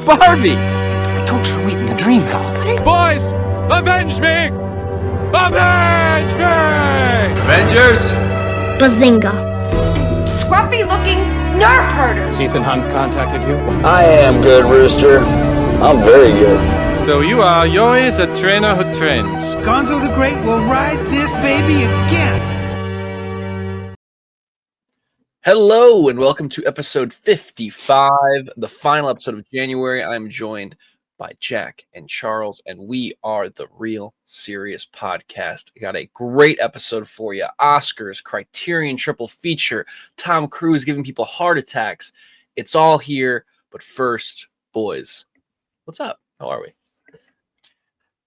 Barbie! Coach, we're waiting the dream house. Boys, avenge me! Avenge me! Avengers! Bazinga. Scruffy-looking nerve herders. Ethan Hunt contacted you? I am good, Rooster. I'm very good. So you are Yois, a trainer who trains. Gonzo the Great will ride this baby again. Hello and welcome to episode 55, the final episode of January. I'm joined by Jack and Charles, and we are the Real Serious Podcast. Got a great episode for you. Oscars, Criterion triple feature, Tom Cruise giving people heart attacks. It's all here, but first, boys, what's up? How are we?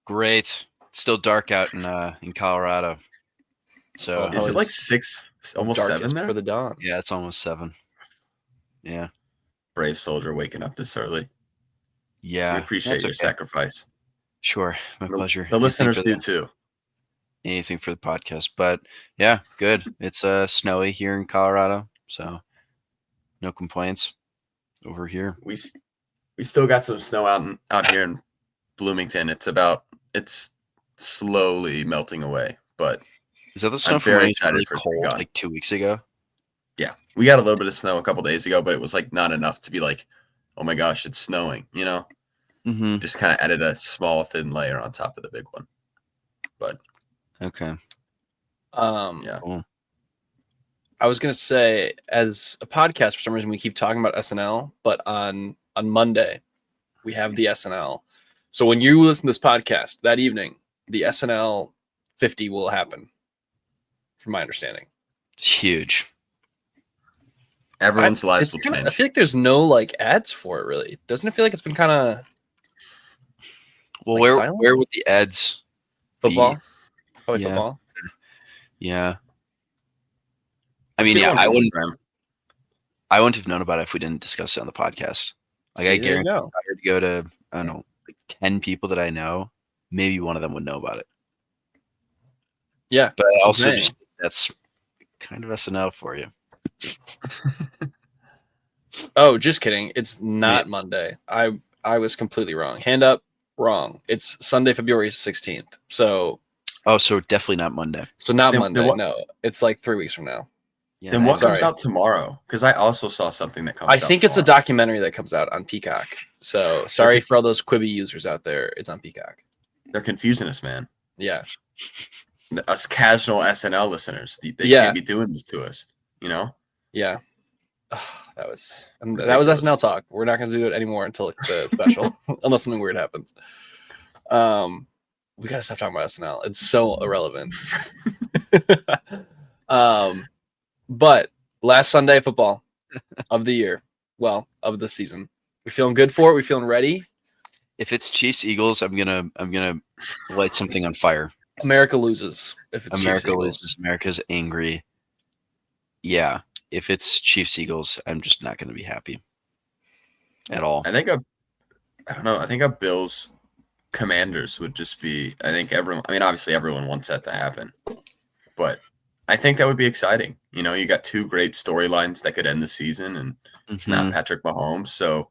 Great. It's still dark out in Colorado. So Is it like 6, almost 7 there? For the dawn. Yeah, it's almost 7. Yeah. Brave soldier waking up this early. Yeah. We appreciate your sacrifice. Sure. My pleasure. The listeners do too. Anything for the podcast. But yeah, good. It's snowy here in Colorado. So no complaints over here. We've still got some snow out here in Bloomington. It's slowly melting away, but is that the snow from when it was really cold like 2 weeks ago? Yeah. We got a little bit of snow a couple days ago, but it was like not enough to be like, oh my gosh, it's snowing, you know? Mm-hmm. Just kind of added a small thin layer on top of the big one. But okay. Yeah. Cool. I was gonna say, as a podcast, for some reason we keep talking about SNL, but on Monday we have the SNL. So when you listen to this podcast that evening, the SNL 50 will happen, from my understanding. It's huge. Everyone's lives will change. I feel like there's no like ads for it, really. Doesn't it feel like it's been kind of well? Like where would the ads? Football? Be? Probably Yeah. football. Yeah. I mean, yeah, I wouldn't have known about it if we didn't discuss it on the podcast. Like, I guarantee if I were to go to, I don't know, like 10 people that I know, maybe one of them would know about it. Yeah. But I also just think that's kind of SNL for you. Oh, just kidding. It's not Monday. I was completely wrong. Hand up, wrong. It's Sunday, February 16th. So definitely not Monday. So not Monday. No, it's like 3 weeks from now. Yeah, then what comes out tomorrow? Because I also saw something that comes out. I think it's a documentary that comes out on Peacock. So sorry for all those Quibi users out there. It's on Peacock. They're confusing us, man. Yeah. Us casual SNL listeners. They can't be doing this to us, you know? Yeah. That was SNL talk. We're not going to do it anymore until it's a special, unless something weird happens. We got to stop talking about SNL. It's so irrelevant. But last Sunday football of the year, well, of the season. We feeling good for it? We feeling ready? If it's Chiefs Eagles, I'm gonna light something on fire. America loses. If it's America loses, America's angry. Yeah. If it's Chiefs Eagles, I'm just not gonna be happy at all. I don't know. I think a Bills Commanders would just be. Obviously everyone wants that to happen, but I think that would be exciting. You know, you got two great storylines that could end the season, and it's not Patrick Mahomes, so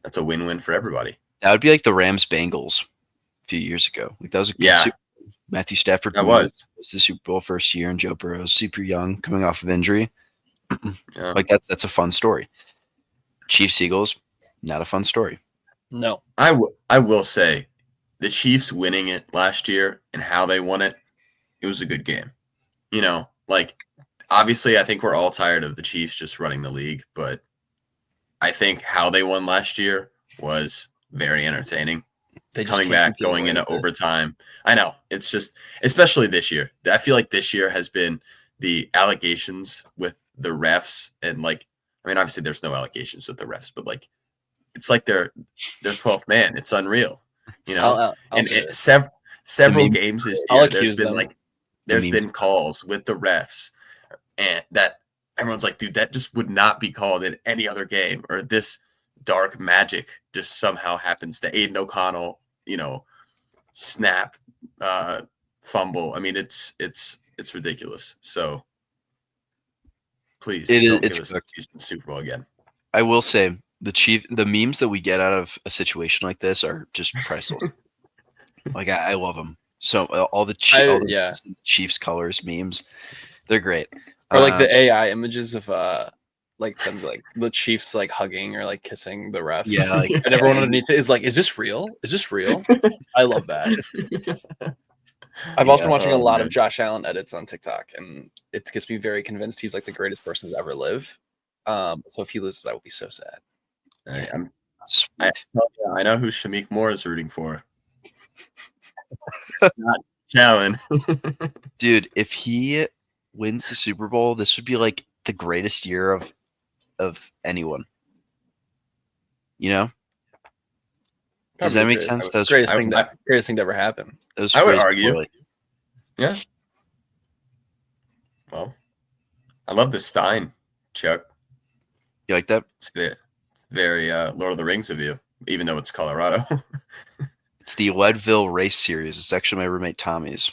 that's a win-win for everybody. That would be like the Rams Bengals a few years ago. Like that was a good Super Bowl. Matthew Stafford was the Super Bowl first year, and Joe Burrow was super young, coming off of injury. Yeah. Like that's a fun story. Chiefs Eagles, not a fun story. No, I will say, the Chiefs winning it last year and how they won it, it was a good game. You know, like, obviously, I think we're all tired of the Chiefs just running the league, but I think how they won last year was very entertaining. Coming back, going into overtime. I know. It's just, especially this year. I feel like this year has been the allegations with the refs. And, like, I mean, obviously, there's no allegations with the refs, but, like, it's like they're 12th man. It's unreal. You know? Several games this year, there's been calls with the refs and that everyone's like, dude, that just would not be called in any other game, or this dark magic just somehow happens. The Aiden O'Connell, snap, fumble. I mean, it's ridiculous. So please don't give us the Super Bowl again. I will say the memes that we get out of a situation like this are just priceless. Like I love them. So all the Chiefs colors memes, they're great. Or like the AI images of like them like the Chiefs like hugging or like kissing the refs. Yeah, like, and everyone underneath it is like, is this real? Is this real? I love that. I've also been watching a lot of Josh Allen edits on TikTok, and it gets me very convinced he's like the greatest person to ever live. So if he loses, I will be so sad. I know who Shamik Moore is rooting for. Not Allen. Dude, if he wins the Super Bowl, this would be like the greatest year of anyone. You know? Does that make sense? Greatest thing to ever happen. I would argue. Yeah. Well, I love the Stein, Chuck. You like that? It's very Lord of the Rings of you, even though it's Colorado. It's the Leadville Race Series. It's actually my roommate Tommy's.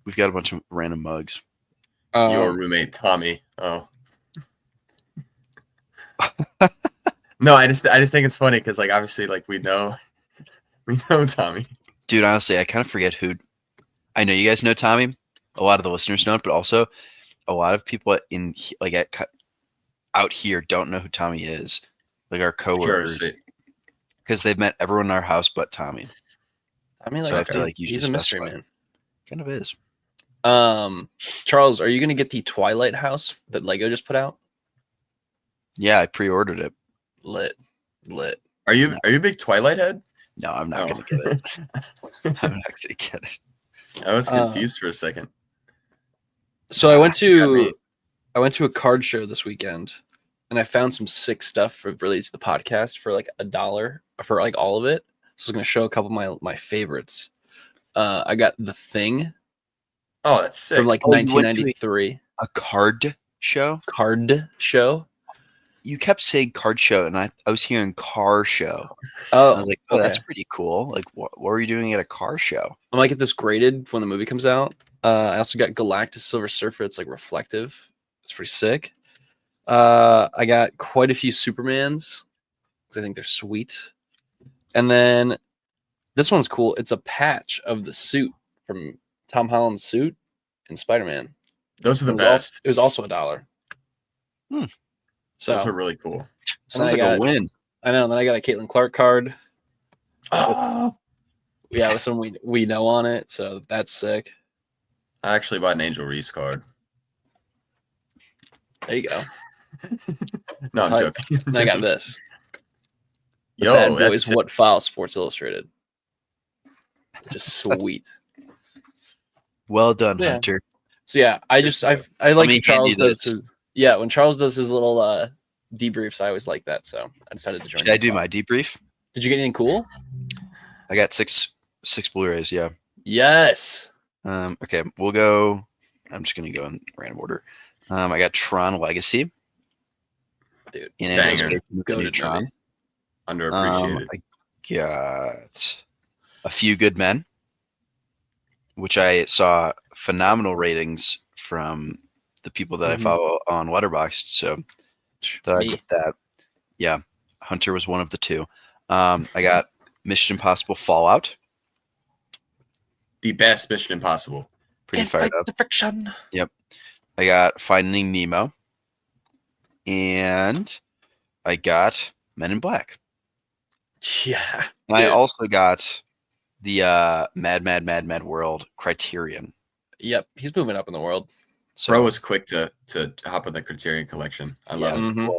We've got a bunch of random mugs. Your roommate Tommy. Oh. No, I just think it's funny because like obviously like we know Tommy. Dude, honestly, I kind of forget who. I know you guys know Tommy. A lot of the listeners know it, but also a lot of people in like out here don't know who Tommy is. Like our coworkers, because they've met everyone in our house but Tommy. I mean, so I feel like he's a mystery man. Kind of is. Charles, are you going to get the Twilight house that Lego just put out? Yeah, I pre-ordered it. Lit. Are you a big Twilight head? No, I'm not going to get it. I'm not going to get it. I was confused for a second. So I went to a card show this weekend, and I found some sick stuff related to the podcast for like $1 for like all of it. So I was going to show a couple of my favorites. I got The Thing. Oh, that's sick. From like 1993. A card show? Card show? You kept saying card show, and I was hearing car show. Oh, I was like, that's pretty cool. Like, what were you doing at a car show? I might get this graded when the movie comes out. I also got Galactus Silver Surfer. It's like reflective. It's pretty sick. I got quite a few Supermans because I think they're sweet. And then this one's cool. It's a patch of the suit from Tom Holland's suit in Spider-Man. Those are the best. It was also $1. So those are really cool. Sounds like a win. I know. And then I got a Caitlin Clark card. Oh. With someone we know on it. So that's sick. I actually bought an Angel Reese card. There you go. No, I'm joking. And I got this. Yo, that's What File Sports Illustrated. Just sweet. Well done, Hunter. So yeah, I like Charles does his when Charles does his little debriefs. I always like that, so I decided to join. Did I do my debrief? Did you get anything cool? I got six Blu-rays. Yeah. Yes. Okay, we'll go. I'm just gonna go in random order. I got Tron Legacy. Dude, in anticipation of Tron. Underappreciated. I got A Few Good Men, which I saw phenomenal ratings from the people that I follow on Letterboxd. So I get that. Yeah, Hunter was one of the two. I got Mission Impossible Fallout. The best Mission Impossible. Pretty fired up. The friction. Yep. I got Finding Nemo. And I got Men in Black. Yeah. And I also got the Mad World Criterion. Yep. He's moving up in the world. So, Bro was quick to hop on the Criterion collection. I love it. Mm-hmm.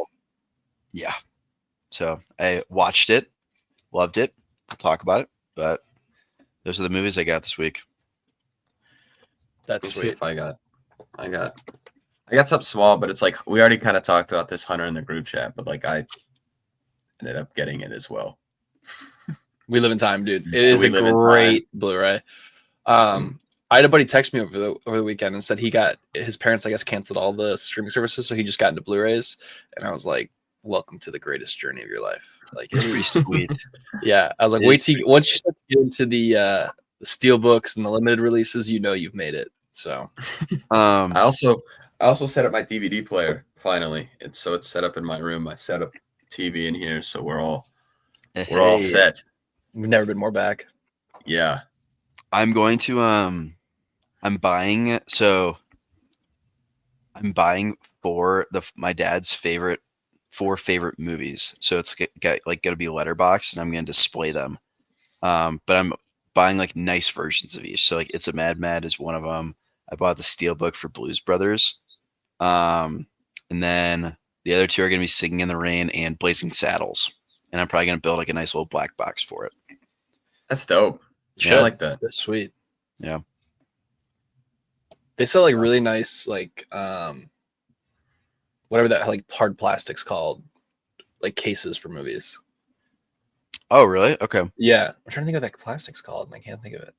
Yeah. So I watched it. Loved it. We'll talk about it. But those are the movies I got this week. That's sweet. If I got something small, but it's like we already kind of talked about this, Hunter, in the group chat, but like I ended up getting it as well. We live in time, dude. It is a great Blu-ray. I had a buddy text me over the weekend and said he got his parents, I guess, canceled all the streaming services, so he just got into Blu-rays. And I was like, "Welcome to the greatest journey of your life." Like, it's pretty sweet. Yeah, I was like, once you start to get into the steel books and the limited releases, you know you've made it. So, I also set up my DVD player finally, and so it's set up in my room. I set up TV in here, so we're all Hey, set. We've never been more back. Yeah. I'm going to I'm buying for my dad's four favorite movies. So it's going to be a letterbox, and I'm going to display them. But I'm buying like nice versions of each. So like It's a Mad Mad is one of them. I bought the Steelbook for Blues Brothers. And then the other two are going to be Singing in the Rain and Blazing Saddles. And I'm probably going to build like a nice little black box for it. That's dope. Yeah, I like that. That's sweet. Yeah. They sell like really nice, like whatever that like hard plastic's called, like cases for movies. Oh, really? Okay. Yeah, I'm trying to think of what that plastic's called, and I can't think of it.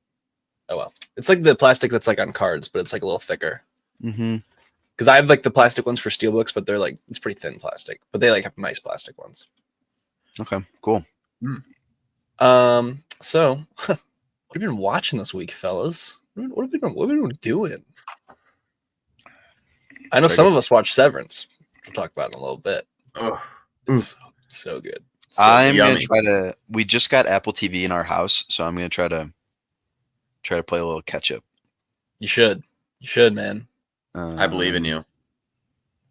Oh well, it's like the plastic that's like on cards, but it's like a little thicker. Mm-hmm. Because I have like the plastic ones for steelbooks, but they're like it's pretty thin plastic, but they like have nice plastic ones. Okay. Cool. So what have you been watching this week, fellas? What have we been doing? I know some of us watched Severance. We'll talk about it in a little bit. Oh, It's so good. So I'm yummy. gonna try to. We just got Apple TV in our house, so I'm gonna try to play a little catch up. You should, man. I believe in you.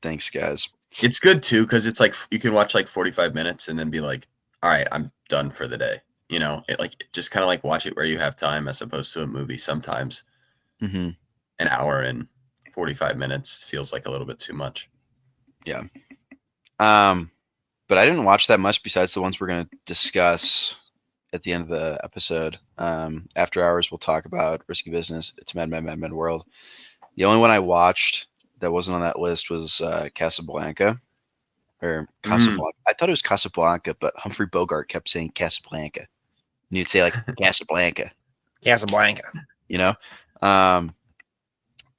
Thanks, guys. It's good too because it's like you can watch like 45 minutes and then be like, all right, I'm done for the day. You know, just kind of like watch it where you have time as opposed to a movie. Sometimes Mm-hmm. an hour and 45 minutes feels like a little bit too much. Yeah. But I didn't watch that much besides the ones we're gonna discuss at the end of the episode. After hours, we'll talk about Risky Business. It's Mad World. The only one I watched that wasn't on that list was Casablanca. Or Casablanca. I thought it was Casablanca, but Humphrey Bogart kept saying Casablanca. And you'd say like Casablanca. Casablanca. You know? But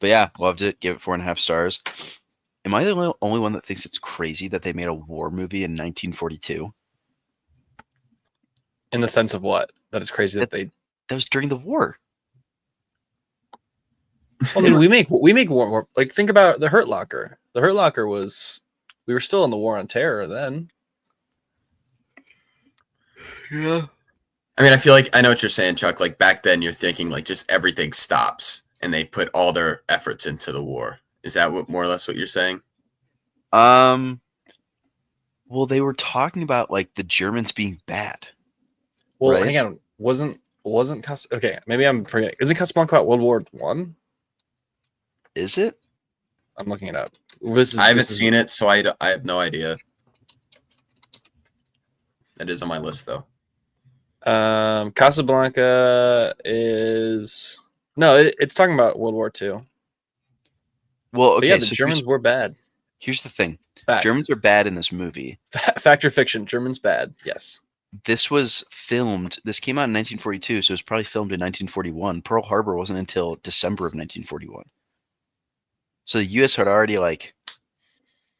yeah, loved it. Gave it 4.5 stars. Am I the only one that thinks it's crazy that they made a war movie in 1942? In the sense of what? That it's crazy that they. That was during the war. Well, I mean, we make war like think about the Hurt Locker. The Hurt Locker was we were still in the war on terror then. Yeah. I mean, I feel like I know what you're saying, Chuck. Like back then, you're thinking like just everything stops and they put all their efforts into the war. Is that more or less what you're saying? Well, they were talking about like the Germans being bad. Well, right? hang on, wasn't okay? Maybe I'm forgetting. Isn't Casablanca about World War One? Is it? I'm looking it up. I haven't seen it, so I have no idea. That is on my list, though. Casablanca is it's talking about World War II. Well, okay. But yeah, the so Germans were bad. Here's the thing: Fact. Germans are bad in this movie. Fact or fiction? Germans bad. Yes. This was filmed. This came out in 1942, so it was probably filmed in 1941. Pearl Harbor wasn't until December of 1941. So the U.S. had already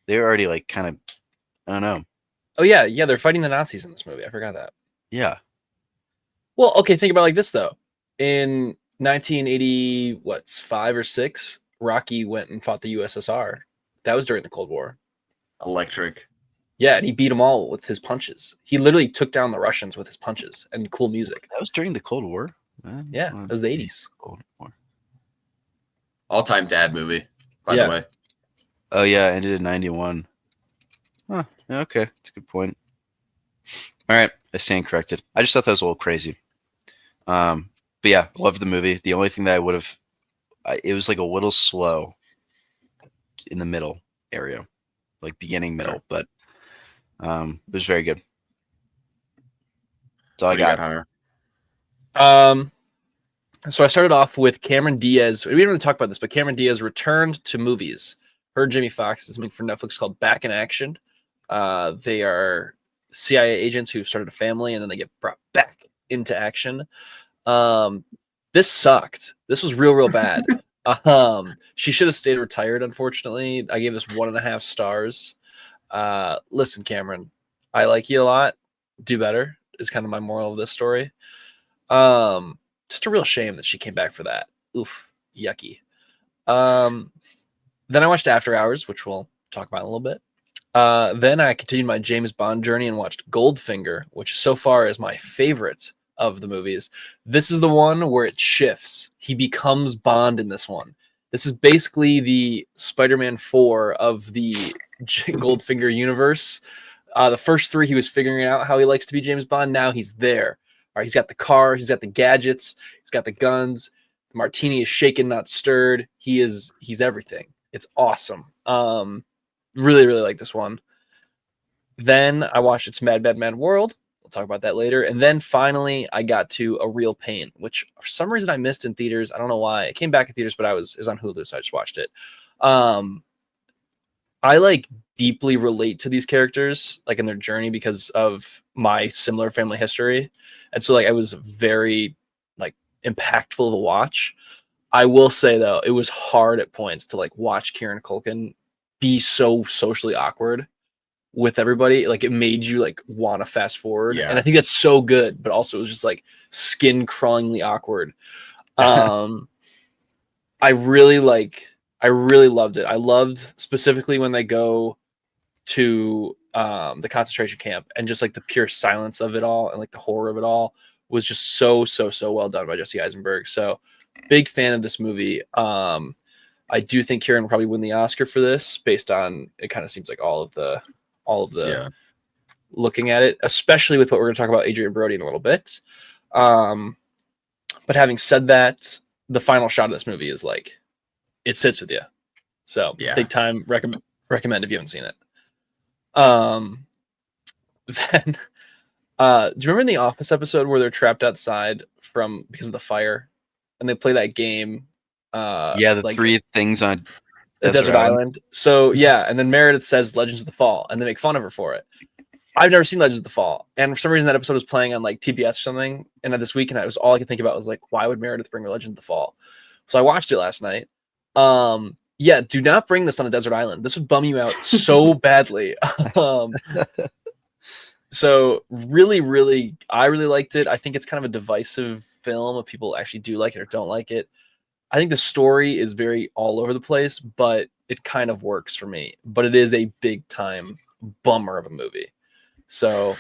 they were already kind of, I don't know. Oh yeah, they're fighting the Nazis in this movie. I forgot that. Yeah. Well, okay, think about it like this though. In 1985 or 6, Rocky went and fought the USSR. That was during the Cold War. Electric. Yeah, and he beat them all with his punches. He literally took down the Russians with his punches and cool music. That was during the Cold War. Yeah, it was the 80s. Cold War. All-time dad movie, by the way. Oh yeah, ended in 91. Huh. Yeah, okay, that's a good point. All right, I stand corrected. I just thought that was a little crazy. But yeah, loved the movie. The only thing that it was like a little slow in the middle area, like beginning middle, but it was very good. That's all I got. Hunter. So I started off with Cameron Diaz. We didn't really talk about this, but Cameron Diaz returned to movies. Her and Jamie Foxx did something for Netflix called Back in Action. They are CIA agents who started a family and then they get brought back into action. This sucked. This was real bad. She should have stayed retired, unfortunately. I gave this 1.5 stars. Listen, Cameron, I like you a lot. Do better is kind of my moral of this story. Just a real shame that she came back for that. Oof, yucky. Then I watched After Hours, which we'll talk about in a little bit. Then I continued my James Bond journey and watched Goldfinger, which so far is my favorite of the movies. This is the one where it shifts. He becomes Bond in this one. This is basically the Spider-Man 4 of the Goldfinger universe. The first three, he was figuring out how he likes to be James Bond. Now he's there. All right, he's got the car, he's got the gadgets, he's got the guns. The martini is shaken, not stirred. He's everything. It's awesome. Really, really like this one. Then I watched It's Mad, Mad, Mad World. We'll talk about that later. And then finally, I got to A Real Pain, which for some reason I missed in theaters. I don't know why. It came back in theaters, but it was on Hulu, so I just watched it. I like deeply relate to these characters, like in their journey, because of my similar family history. And so like I was very like impactful of a watch. I will say though, it was hard at points to like watch Kieran Culkin be so socially awkward with everybody. Like it made you like want to fast forward. Yeah. And I think that's so good, but also it was just like skin crawlingly awkward. I really loved it. I loved specifically when they go to the concentration camp, and just like the pure silence of it all and like the horror of it all was just so well done by Jesse Eisenberg. So big fan of this movie. I do think Kieran will probably win the Oscar for this, based on it. Kind of seems like all of the looking at it, especially with what we're going to talk about Adrian Brody in a little bit. But having said that, the final shot of this movie is like, it sits with you. So big time recommend if you haven't seen it. Then do you remember in the Office episode where they're trapped outside because of the fire, and they play that game? The like, 3 things on Desert Island. So yeah, and then Meredith says Legends of the Fall, and they make fun of her for it. I've never seen Legends of the Fall, and for some reason that episode was playing on like TBS or something, and this week, and that was all I could think about was like, why would Meredith bring her Legends of the Fall? So I watched it last night. Yeah, do not bring this on a desert island. This would bum you out so badly. So really, I really liked it. I think it's kind of a divisive film if people actually do like it or don't like it. I think the story is very all over the place, but it kind of works for me. But it is a big time bummer of a movie. So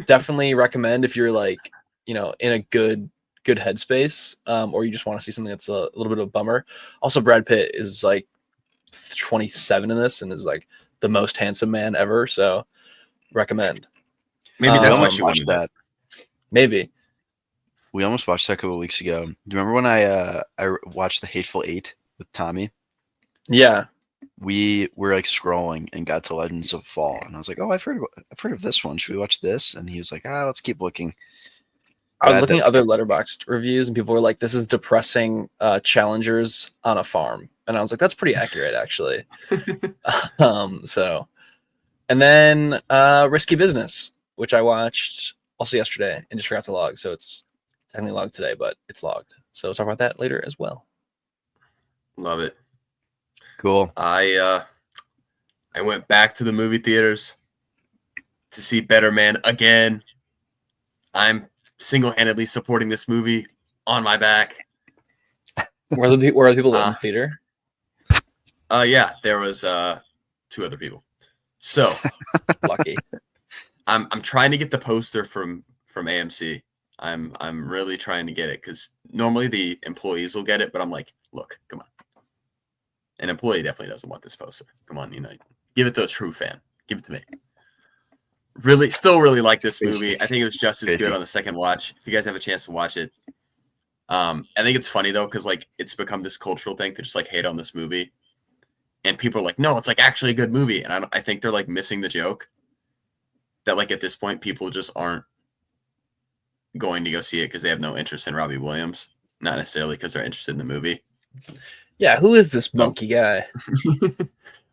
definitely recommend if you're like, in a good headspace, or you just want to see something that's a little bit of a bummer. Also, Brad Pitt is like 27 in this and is like the most handsome man ever. So recommend. Maybe that's why she watched that. Maybe. We almost watched that a couple of weeks ago. Do you remember when I watched The Hateful Eight with Tommy? Yeah. We were like scrolling and got to Legends of Fall, and I was like, "Oh, I've heard of this one. Should we watch this?" And he was like, "Let's keep looking." I was looking at other Letterboxd reviews, and people were like, "This is depressing challengers on a farm," and I was like, "That's pretty accurate, actually." So, and then Risky Business, which I watched also yesterday and just forgot to log. So it's technically logged today, but it's logged. So we'll talk about that later as well. Love it. Cool. I went back to the movie theaters to see Better Man again. I'm single-handedly supporting this movie on my back. Where are the people in the theater? Yeah, there was 2 other people. So lucky. I'm trying to get the poster from AMC. I'm really trying to get it, because normally the employees will get it, but I'm like, look, come on. An employee definitely doesn't want this poster. Come on, give it to a true fan. Give it to me. Still really like this movie. I think it was just as good on the second watch. If you guys have a chance to watch it. I think it's funny though, because like it's become this cultural thing to just like hate on this movie. And people are like, no, it's like actually a good movie. And I think they're like missing the joke. That like at this point, people just aren't going to go see it because they have no interest in Robbie Williams. Not necessarily because they're interested in the movie. Yeah, who is this monkey guy?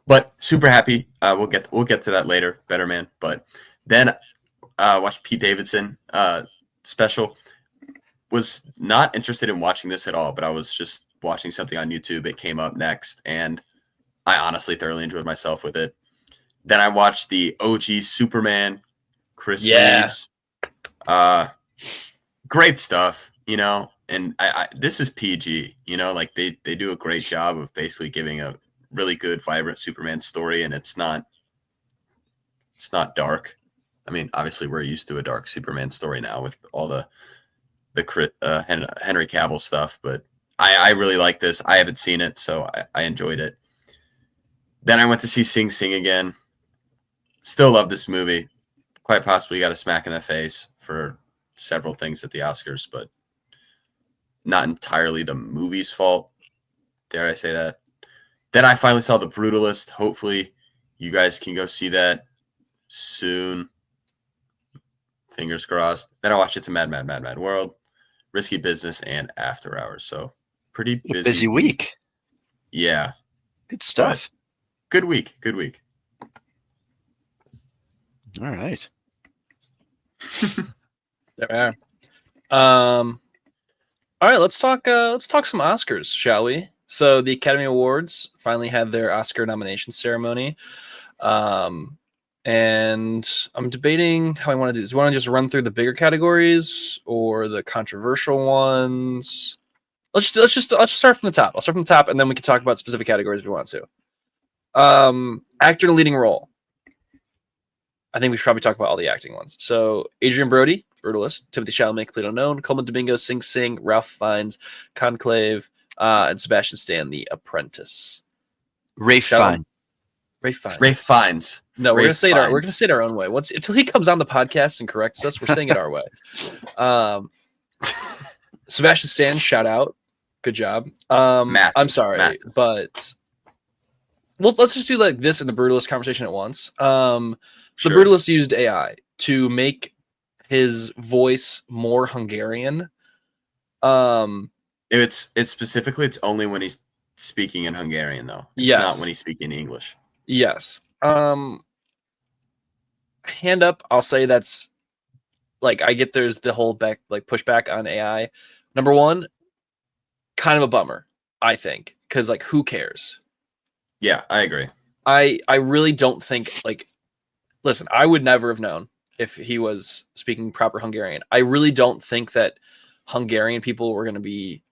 But super happy. We'll get to that later. Better Man. But then watched Pete Davidson special. Was not interested in watching this at all, but I was just watching something on YouTube. It came up next, and I honestly thoroughly enjoyed myself with it. Then I watched the OG Superman, Chris Reeves. Great stuff, and I this is PG, like they do a great job of basically giving a really good, vibrant Superman story, and it's not It's not dark. I mean, obviously we're used to a dark Superman story now with all the Henry Cavill stuff, but I really like this. I haven't seen it, so I enjoyed it. Then I went to see Sing Sing again. Still love this movie. Quite possibly got a smack in the face for several things at the Oscars, but not entirely the movie's fault. Dare I say that? Then I finally saw The Brutalist. Hopefully you guys can go see that soon. Fingers crossed. Then I watched It's a Mad, Mad, Mad, Mad World, Risky Business, and After Hours. So pretty busy week. Yeah. Good stuff. Good week. Good week. All right. There we are. All right, let's talk some Oscars, shall we? So the Academy Awards finally had their Oscar nomination ceremony. And I'm debating how I want to do this. Do you want to just run through the bigger categories or the controversial ones? Let's just start from the top. I'll start from the top, and then we can talk about specific categories if we want to. Actor in a leading role. I think we should probably talk about all the acting ones. So Adrian Brody, Brutalist; Timothée Chalamet, Complete Unknown; Coleman Domingo, Sing Sing; Ralph Fiennes, Conclave, and Sebastian Stan, The Apprentice. Ralph Fiennes. Ralph Fiennes. No, we're gonna say it our own way. Until he comes on the podcast and corrects us, we're saying it our way. Sebastian Stan, shout out, good job. Massive, I'm sorry, massive. but let's just do like this in the Brutalist conversation at once. Sure. The Brutalist used AI to make his voice more Hungarian. It's specifically, it's only when he's speaking in Hungarian, though. It's not when he's speaking English. Yes. Hand up, I'll say that's like, I get there's the whole pushback on AI. Number one, kind of a bummer, I think, because like, who cares? Yeah, I agree. I really don't think, like, listen, I would never have known if he was speaking proper Hungarian. I really don't think that Hungarian people were going to be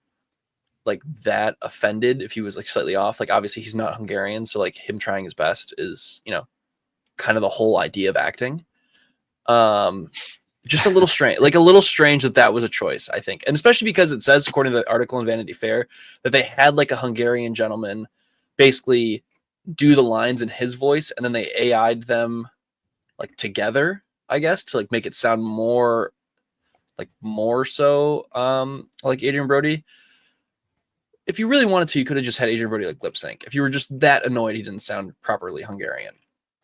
like that offended if he was like slightly off. Like, obviously he's not Hungarian, so like him trying his best is, kind of the whole idea of acting. Just a little strange that was a choice, I think. And especially because it says, according to the article in Vanity Fair, that they had like a Hungarian gentleman basically do the lines in his voice, and then they AI'd them like together, I guess, to like make it sound more so like Adrian Brody. If you really wanted to, you could have just had Adrian Brody like lip sync. If you were just that annoyed he didn't sound properly Hungarian.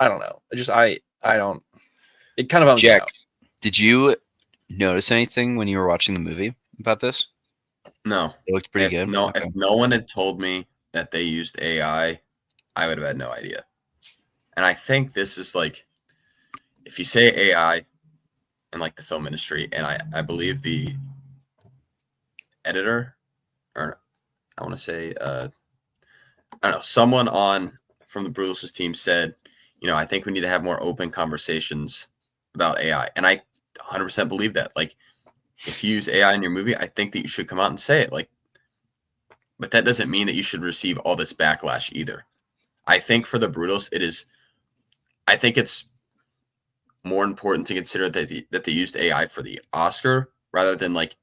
I don't know. I don't. It kind of bums me Jack, out. did you notice anything when you were watching the movie about this? No. It looked pretty good. If no one had told me that they used AI, I would have had no idea. And I think this is like, if you say AI in like the film industry, and I believe the editor, or I want to say, I don't know, someone from the Brutalist team said, I think we need to have more open conversations about AI. And I 100% believe that. Like, if you use AI in your movie, I think that you should come out and say it. Like, but that doesn't mean that you should receive all this backlash either. I think for the Brutalist, I think it's more important to consider that they used AI for the Oscar rather than like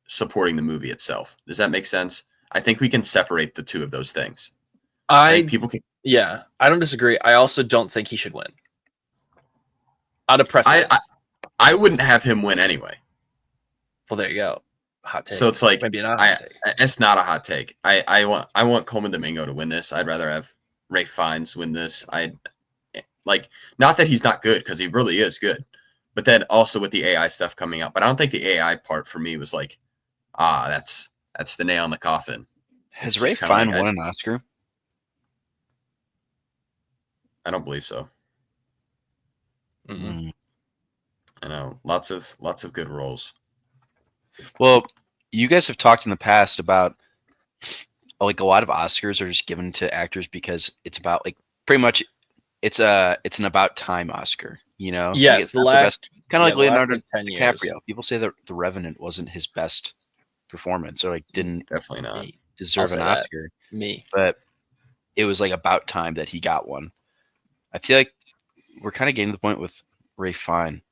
supporting the movie itself. Does that make sense? I think we can separate the two of those things. Yeah, I don't disagree. I also don't think he should win. Out of precedent. I wouldn't have him win anyway. Well, there you go. Hot take. So it's like, maybe not a hot take. It's not a hot take. I want Coleman Domingo to win this. I'd rather have Ralph Fiennes win this. Not that he's not good, because he really is good, but then also with the AI stuff coming out. But I don't think the AI part for me was like, that's the nail in the coffin. Has Ralph Fiennes won an Oscar? I don't believe so. Mm-hmm. I know lots of good roles. Well, you guys have talked in the past about like a lot of Oscars are just given to actors because it's about like pretty much it's an about time Oscar, Yes, like it's the last kind of like Leonardo like 10 DiCaprio. years. People say that The Revenant wasn't his best performance, or like didn't definitely not deserve an Oscar. Me, but it was like about time that he got one. I feel like we're kind of getting to the point with Ray Fine.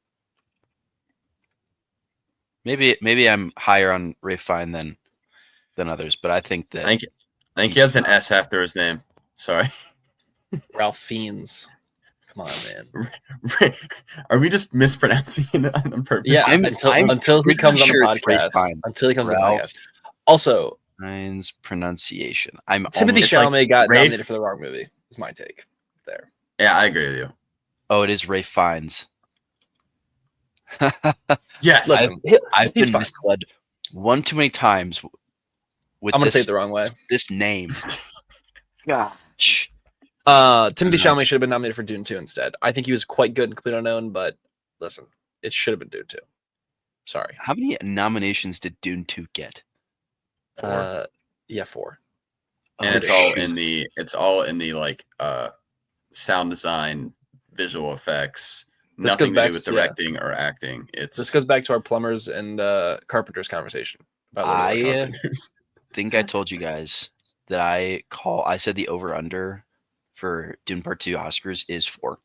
Maybe I'm higher on Ray Fine than others, but I think that I think he has an S after his name. Sorry. Ralph Fiennes. Come on, man. Are we just mispronouncing it on purpose? Yeah, I'm until he comes on the podcast. Until he comes on the podcast. Also, Fine's pronunciation. Timothy Chalamet got nominated for the wrong movie. Is my take there. Yeah, I agree with you. Oh, it is Ray Fiennes. Yes. Listen, I've been misled one too many times with I'm going to say it the wrong way. This name. Gosh. Timothy Chalamet should have been nominated for Dune 2 instead. I think he was quite good in Complete Unknown, but listen, it should have been Dune 2. Sorry. How many nominations did Dune 2 get? 4. Yeah, 4. And it's all in the like sound design, visual effects. Nothing to do with directing or acting. This goes back to our plumbers and carpenters conversation. I think I told you guys that I said the over-under for Dune Part 2 Oscars is 4.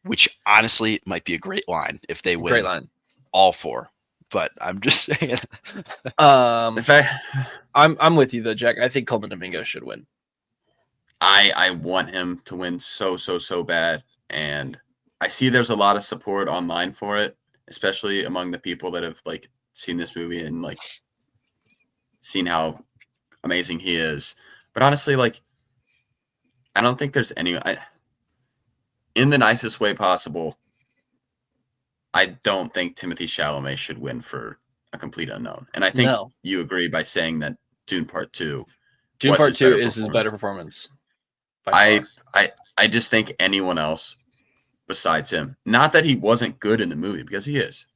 Which honestly might be a great line if they win. Great line. All 4. But I'm just saying. I'm with you though, Jack. I think Coleman Domingo should win. I want him to win so bad, and I see there's a lot of support online for it, especially among the people that have like seen this movie and like seen how amazing he is. But honestly, like I don't think there's any in the nicest way possible. I don't think Timothy Chalamet should win for A Complete Unknown. And I think you agree by saying that Dune Part 2 is his better performance. I just think anyone else besides him, not that he wasn't good in the movie, because he is,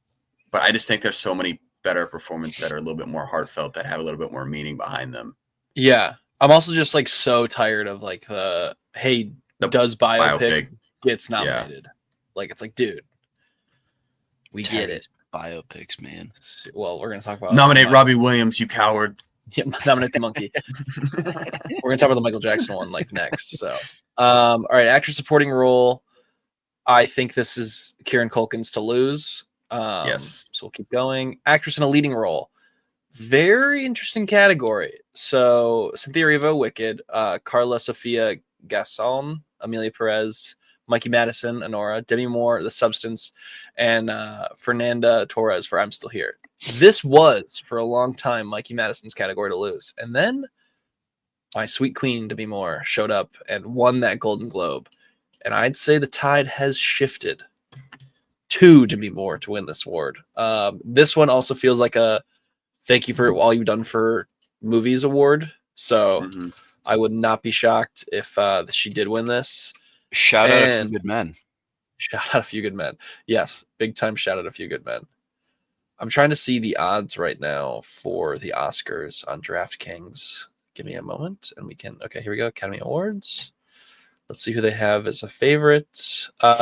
but I just think there's so many better performances that are a little bit more heartfelt, that have a little bit more meaning behind them. Yeah. I'm also just like so tired of like the biopic gets nominated. Yeah. Like it's like, dude, we get it. Biopics, man. Well, we're gonna talk about nominate Robbie Williams, you coward. Yeah, nominate the monkey. We're gonna talk about the Michael Jackson one like next. So, all right, actress supporting role. I think this is Kieran Culkin's to lose. Yes. So we'll keep going. Actress in a leading role. Very interesting category. So Cynthia Erivo, Wicked, Carla Sofia Gasol, Amelia Perez, Mikey Madison, Honora, Demi Moore, The Substance, and Fernanda Torres for I'm Still Here. This was, for a long time, Mikey Madison's category to lose. And then my sweet queen, Demi Moore, showed up and won that Golden Globe. And I'd say the tide has shifted to Demi Moore to win this award. This one also feels like a thank you for all you've done for movies award. So I would not be shocked if she did win this. Shout out a few good men. Shout out a few good men. Yes, big time shout out a few good men. I'm trying to see the odds right now for the Oscars on DraftKings. Give me a moment and we can. Okay, here we go. Academy Awards. Let's see who they have as a favorite.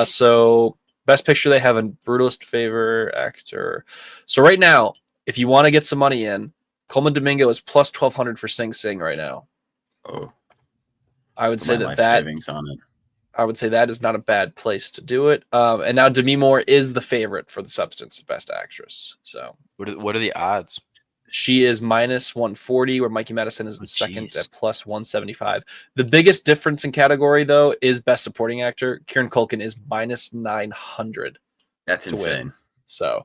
So Best Picture, they have a Brutalist favor actor. So right now, if you want to get some money in, Coleman Domingo is plus 1,200 for Sing Sing right now. Oh, I would say that savings on it. I would say that is not a bad place to do it. And now Demi Moore is the favorite for The Substance of Best Actress. So what are the odds? She is minus 140, where Mikey Madison is in second at plus 175. The biggest difference in category, though, is Best Supporting Actor. Kieran Culkin is minus 900. That's insane. Win. So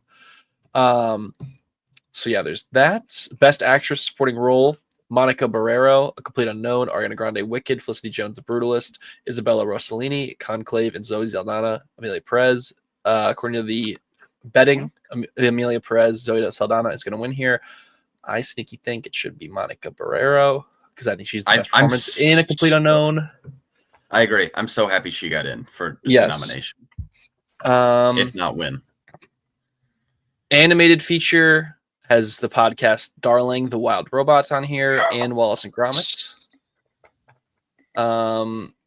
yeah, there's that. Best Actress Supporting Role. Monica Barrero, A Complete Unknown, Ariana Grande, Wicked, Felicity Jones, The Brutalist, Isabella Rossellini, Conclave, and Zoe Saldana, Amelia Perez. According to the betting, Amelia Perez, Zoe Saldana is going to win here. I sneaky think it should be Monica Barrero because I think she's the best performance in A Complete Unknown. I agree. I'm so happy she got in for this nomination. If not win. Animated feature has the podcast Darling, the Wild Robot on here, and Wallace and Gromit.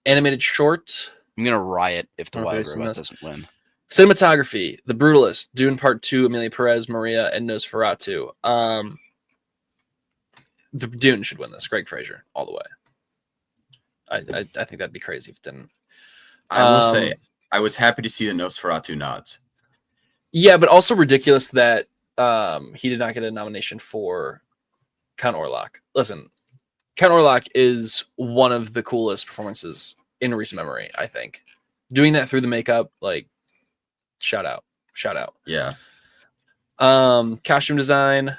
Animated short. I'm going to riot if the Wild Robot doesn't win. Cinematography, The Brutalist, Dune Part 2, Amelia Perez, Maria, and Nosferatu. The Dune should win this. Greg Fraser, all the way. I think that'd be crazy if it didn't. I will say, I was happy to see the Nosferatu nods. Yeah, but also ridiculous that he did not get a nomination for Count Orlok. Listen, Count Orlok is one of the coolest performances in recent memory, I think. Doing that through the makeup, like, shout out. Yeah. Costume design,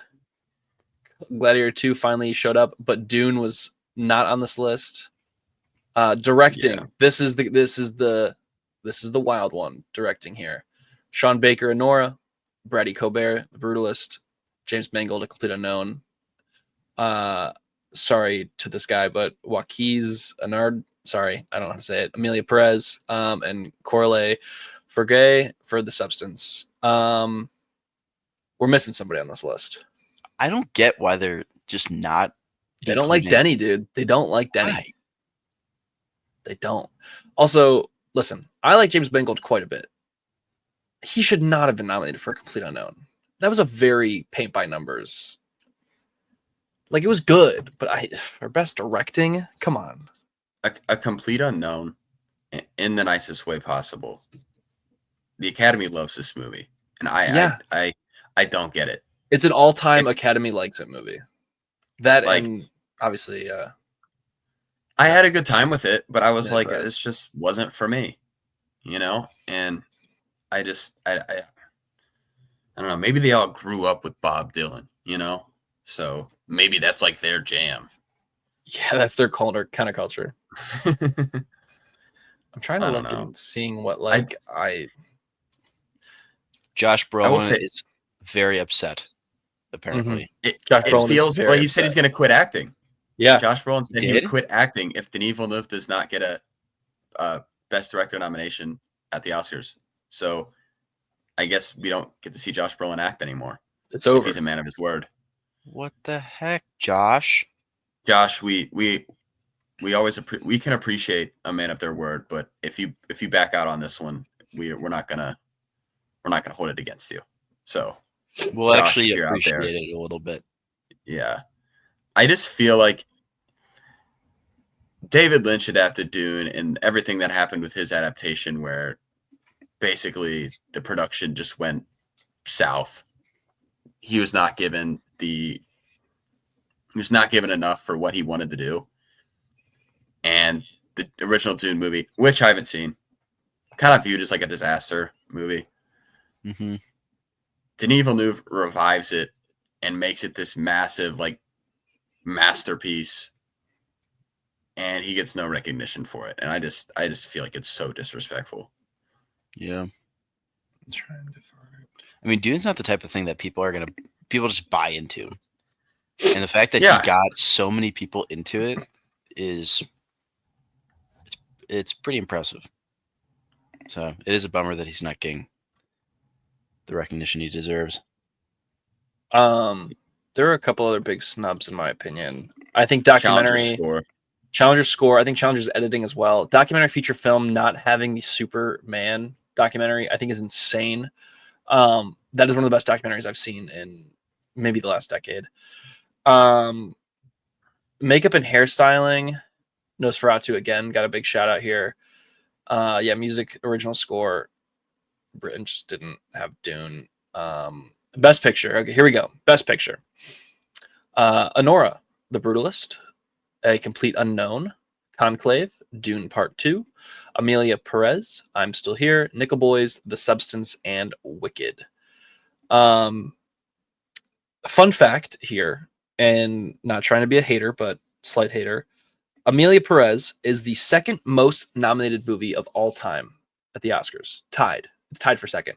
Gladiator 2 finally showed up, but Dune was not on this list. Directing, this is the wild one. Directing here, Sean Baker and Nora, Brady Colbert, The Brutalist, James Mangold, A Complete Unknown. Sorry to this guy, but Joaquin Anard, sorry, I don't know how to say it. Amelia Perez, and Corley Fergay for The Substance. We're missing somebody on this list. I don't get why they're just not. They don't like Denny, dude. They don't like Denny. Why? They don't. Also, listen, I like James Mangold quite a bit. He should not have been nominated for A Complete Unknown. That was a very paint by numbers. Like, it was good, but for best directing, come on. A Complete Unknown in the nicest way possible. The Academy loves this movie, and I don't get it. It's an all-time Academy likes it movie. That, like, and obviously, I had a good time with it, but I was like, this just wasn't for me, And I don't know. Maybe they all grew up with Bob Dylan, So maybe that's like their jam. Yeah, that's their kind of culture. I'm trying to look and seeing what Josh Brolin is very upset. Apparently, Josh Brolin feels. Well, he said he's going to quit acting. Yeah, Josh Brolin said he would quit acting if Denis Villeneuve does not get a Best Director nomination at the Oscars. So, I guess we don't get to see Josh Brolin act anymore. It's over. If he's a man of his word. What the heck, Josh? Josh, we always we can appreciate a man of their word, but if you back out on this one, we're not gonna hold it against you. So we'll Josh, actually appreciate it a little bit. Yeah, I just feel like David Lynch adapted Dune and everything that happened with his adaptation, where basically the production just went south. He was not given enough for what he wanted to do. And the original Dune movie, which I haven't seen, kind of viewed as like a disaster movie. Mm-hmm. Denis Villeneuve revives it and makes it this massive, like, masterpiece. And he gets no recognition for it. And I just feel like it's so disrespectful. Yeah. I'm trying to find. I mean, Dune's not the type of thing that people just buy into. And the fact that he got so many people into it it's pretty impressive. So it is a bummer that he's not getting the recognition he deserves. There are a couple other big snubs in my opinion. I think documentary Challenger score. I think Challenger's editing as well. Documentary feature film not having the Superman documentary, I think, is insane. That is one of the best documentaries I've seen in maybe the last decade. Makeup and hairstyling, Nosferatu again got a big shout out here. Music, original score, Britain just didn't have Dune. Best picture. Okay, here we go. Best picture. Honora, The Brutalist, A Complete Unknown, Conclave, Dune Part 2, Amelia Perez, I'm Still Here, Nickel Boys, The Substance, and Wicked. Fun fact here, and not trying to be a hater, but slight hater, Amelia Perez is the second most nominated movie of all time at the Oscars. Tied. It's tied for second.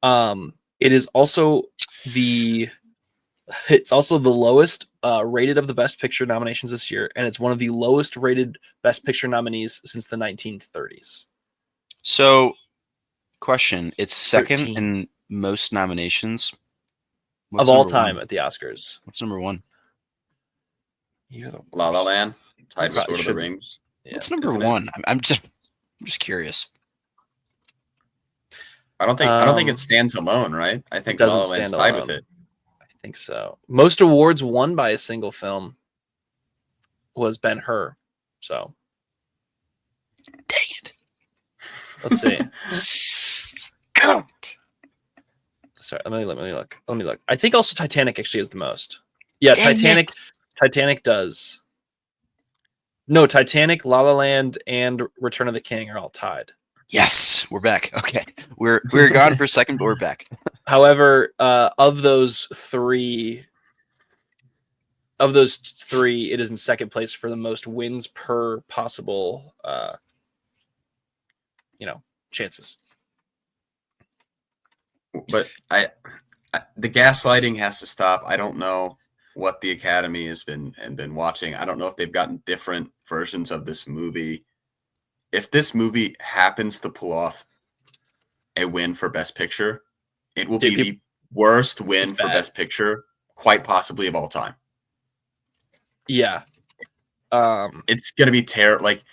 It is also the lowest rated of the Best Picture nominations this year, and it's one of the lowest rated Best Picture nominees since the 1930s. So, question: it's second 13. In most nominations of all time at the Oscars. What's number one? La La Land, tied with Lord of the Rings. Yeah. What's number one? I'm just curious. I don't think it stands alone, right? I think La La Land's tied with it. I think so. Most awards won by a single film was Ben-Hur. So, dang it! Let's see. Sorry, let me look. I think also Titanic actually is the most. Yeah, Dang Titanic. it. Titanic does. No, Titanic, La La Land, and Return of the King are all tied. Yes, we're back. Okay, we're gone for a second, but we're back. However, of those three, it is in second place for the most wins per possible, chances. But the gaslighting has to stop. I don't know what the Academy has been watching. I don't know if they've gotten different versions of this movie. If this movie happens to pull off a win for Best Picture, it will be the worst win for Best Picture, quite possibly of all time. Yeah. It's gonna be terrible. Like,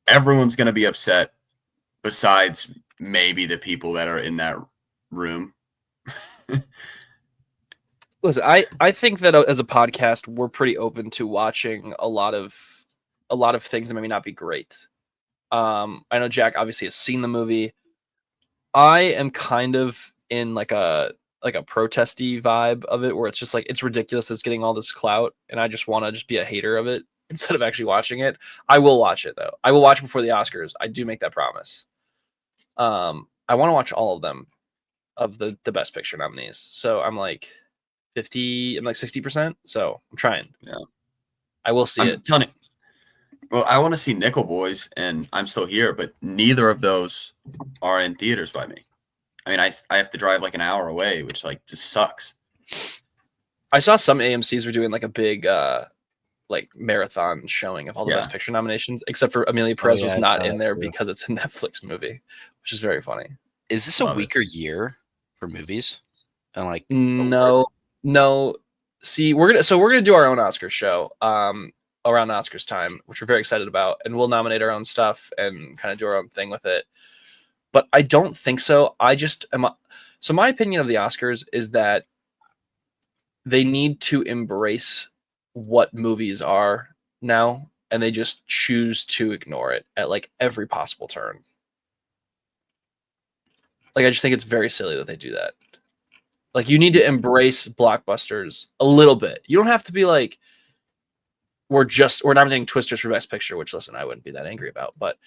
everyone's gonna be upset, besides maybe the people that are in that room. Listen, I think that as a podcast, we're pretty open to watching a lot of things that maybe not be great. I know Jack obviously has seen the movie. I am kind of in like a protesty vibe of it, where it's just like, it's ridiculous it's getting all this clout, and I just want to just be a hater of it instead of actually watching it. I will watch it though. I will watch it before the Oscars. I do make that promise. I want to watch all of them, of the Best Picture nominees. So I'm like 60%. So I'm trying. Yeah. I will see it. I'm telling you. Well, I want to see Nickel Boys and I'm Still Here, but neither of those are in theaters by me. I mean, I have to drive like an hour away, which like just sucks. I saw some AMCs were doing like a big like marathon showing of all the Best Picture nominations, except for Amelia Perez was not in there because it's a Netflix movie, which is very funny. Is this a weaker year for movies? And like, no. See, we're gonna do our own Oscars show around Oscars time, which we're very excited about, and we'll nominate our own stuff and kind of do our own thing with it. But I don't think so. So my opinion of the Oscars is that they need to embrace what movies are now, and they just choose to ignore it at like every possible turn. Like, I just think it's very silly that they do that. Like, you need to embrace blockbusters a little bit. You don't have to be like, we're nominating Twisters for Best Picture, which, listen, I wouldn't be that angry about, but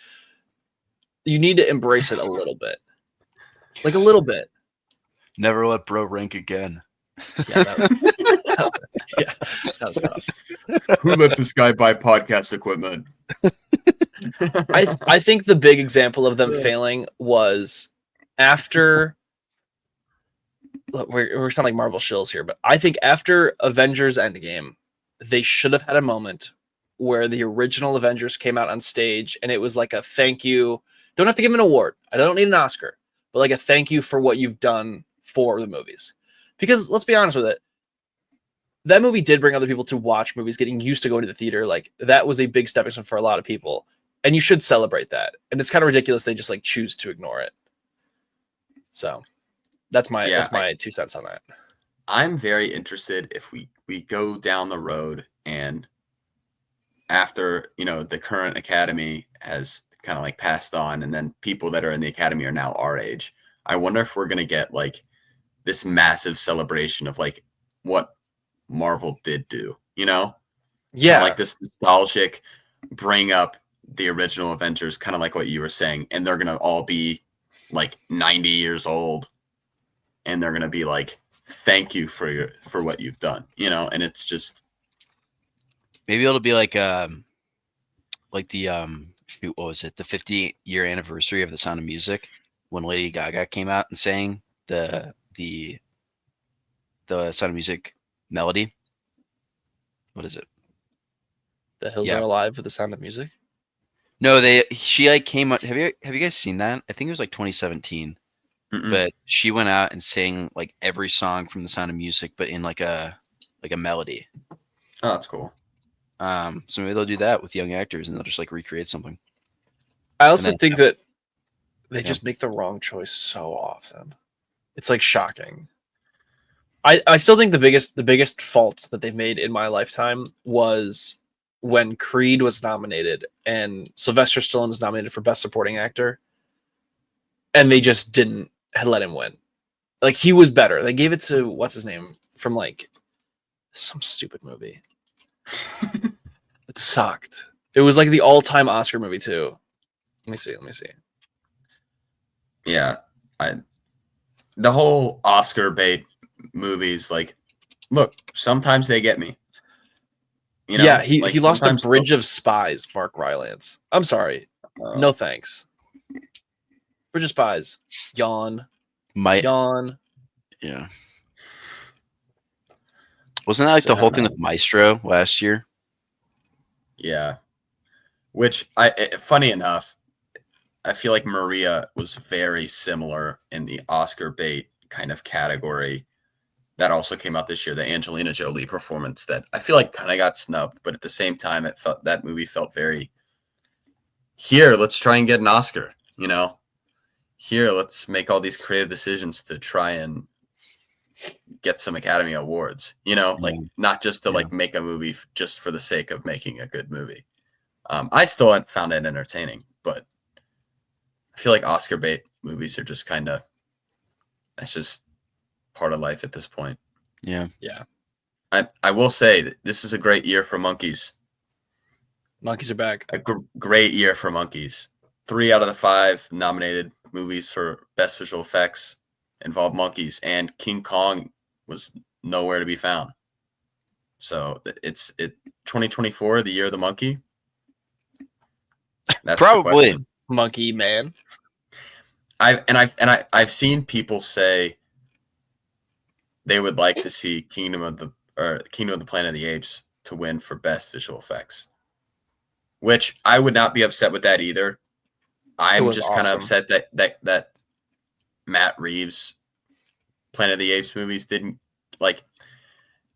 you need to embrace it a little bit. Like, a little bit. Never let bro rank again. Yeah, that was tough. Who let this guy buy podcast equipment? I think the big example of them failing was after. Look, we're sounding like Marvel shills here, but I think after Avengers Endgame, they should have had a moment where the original Avengers came out on stage and it was like a thank you. Don't have to give them an award. I don't need an Oscar, but like a thank you for what you've done for the movies. Because let's be honest with it, that movie did bring other people to watch movies, getting used to going to the theater. Like, that was a big stepping stone for a lot of people, and you should celebrate that. And it's kind of ridiculous they just like choose to ignore it. So that's my 2 cents on that. I'm very interested if we go down the road and after, the current Academy has kind of like passed on, and then people that are in the Academy are now our age. I wonder if we're going to get like this massive celebration of like what Marvel did do, Yeah. Kinda like this nostalgic bring up the original Avengers, kind of like what you were saying. And they're going to all be like 90 years old. And they're going to be like, thank you for what you've done, and it's just. Maybe it'll be like the shoot, what was it? The 50-year anniversary of The Sound of Music, when Lady Gaga came out and sang the Sound of Music melody. What is it? The Hills Are Alive with the Sound of Music? No, she like came out. Have you guys seen that? I think it was like 2017. Mm-mm. But she went out and sang like every song from The Sound of Music, but in like a melody. Oh, that's cool. So maybe they'll do that with young actors and they'll just like recreate something. I also think that they just make the wrong choice so often. It's like shocking. I still think the biggest fault that they've made in my lifetime was when Creed was nominated and Sylvester Stallone was nominated for Best Supporting Actor, and they just didn't let him win. Like, he was better. They gave it to what's his name from like some stupid movie. It sucked. It was like the all-time Oscar movie too. Let me see. Yeah, the whole Oscar bait movies, like, look, sometimes they get me. You know, yeah, he lost a sometimes Bridge of Spies, Mark Rylance. I'm sorry. No thanks. Bridge of Spies. Yawn. Yawn. Yeah. Wasn't that like the whole thing with Maestro last year? Yeah. Which, funny enough, I feel like Maria was very similar in the Oscar bait kind of category. That also came out this year, the Angelina Jolie performance that I feel like kind of got snubbed, but at the same time, that movie felt very, here, let's try and get an Oscar, you know? Here, let's make all these creative decisions to try and get some Academy Awards, you know? Like, not just to like make a movie just for the sake of making a good movie. I still found it entertaining, but I feel like Oscar bait movies are just kind of, that's just part of life at this point. Yeah. I will say that this is a great year for monkeys. Monkeys are back. A great year for monkeys. 3 out of the 5 nominated movies for best visual effects involve monkeys, and King Kong was nowhere to be found. So it's 2024, the year of the monkey. That's probably Monkey Man. I've seen people say they would like to see Kingdom of the Planet of the Apes to win for best visual effects, which I would not be upset with that either. I'm just kind of upset that Matt Reeves' Planet of the Apes movies didn't, like,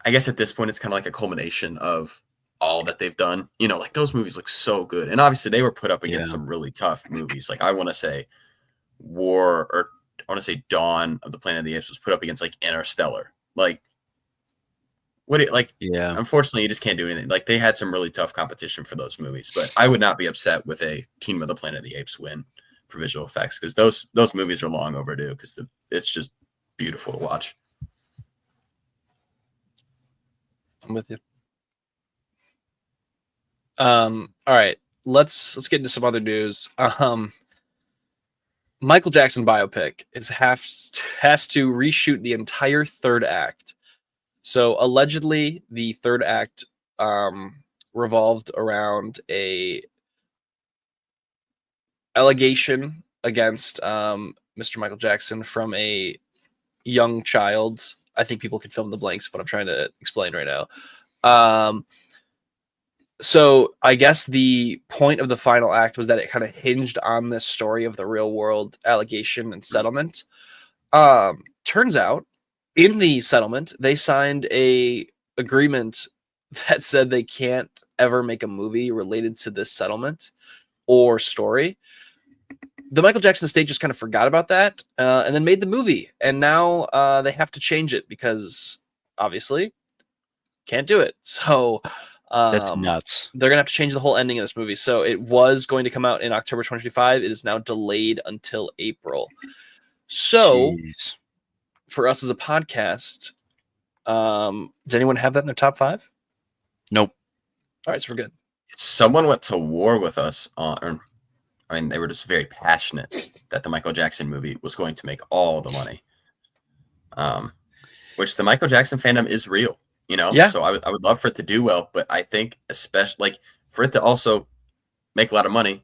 I guess at this point it's kind of like a culmination of all that they've done. You know, like, those movies look so good, and obviously they were put up against some really tough movies. Like, I want to say Dawn of the Planet of the Apes was put up against like Interstellar. Like, unfortunately you just can't do anything. Like, they had some really tough competition for those movies, but I would not be upset with a Kingdom of the Planet of the Apes win for visual effects, because those movies are long overdue, because it's just beautiful to watch. I'm with you. All right, let's get into some other news. Michael Jackson biopic has to reshoot the entire third act. So allegedly, the third act revolved around a allegation against Mr. Michael Jackson from a young child. I think people could fill in the blanks, but I'm trying to explain right now. So I guess the point of the final act was that it kind of hinged on this story of the real world allegation and settlement. Turns out in the settlement, they signed a agreement that said they can't ever make a movie related to this settlement or story. The Michael Jackson estate just kind of forgot about that and then made the movie. And now they have to change it because obviously can't do it. So that's nuts. They're going to have to change the whole ending of this movie. So it was going to come out in October 2025. It is now delayed until April. So for us as a podcast, did anyone have that in their top 5? Nope. All right, so we're good. Someone went to war with us they were just very passionate that the Michael Jackson movie was going to make all the money. Which the Michael Jackson fandom is real, you know? Yeah. So I would love for it to do well, but I think especially like for it to also make a lot of money,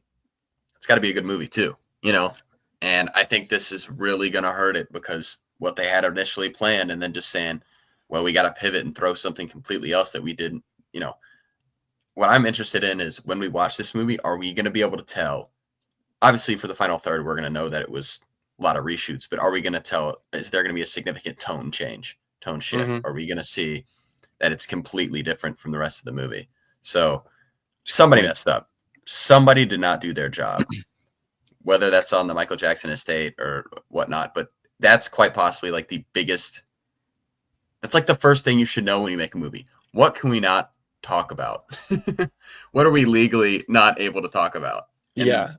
it's got to be a good movie too, you know? And I think this is really going to hurt it, because what they had initially planned and then just saying, well, we got to pivot and throw something completely else that we didn't, you know. What I'm interested in is when we watch this movie, are we going to be able to tell? Obviously, for the final third, we're going to know that it was a lot of reshoots, but are we going to tell? Is there going to be a significant tone shift? Mm-hmm. Are we going to see that it's completely different from the rest of the movie? So somebody messed up. Somebody did not do their job, whether that's on the Michael Jackson estate or whatnot. But that's quite possibly like the biggest. That's like the first thing you should know when you make a movie. What can we not talk about? What are we legally not able to talk about? And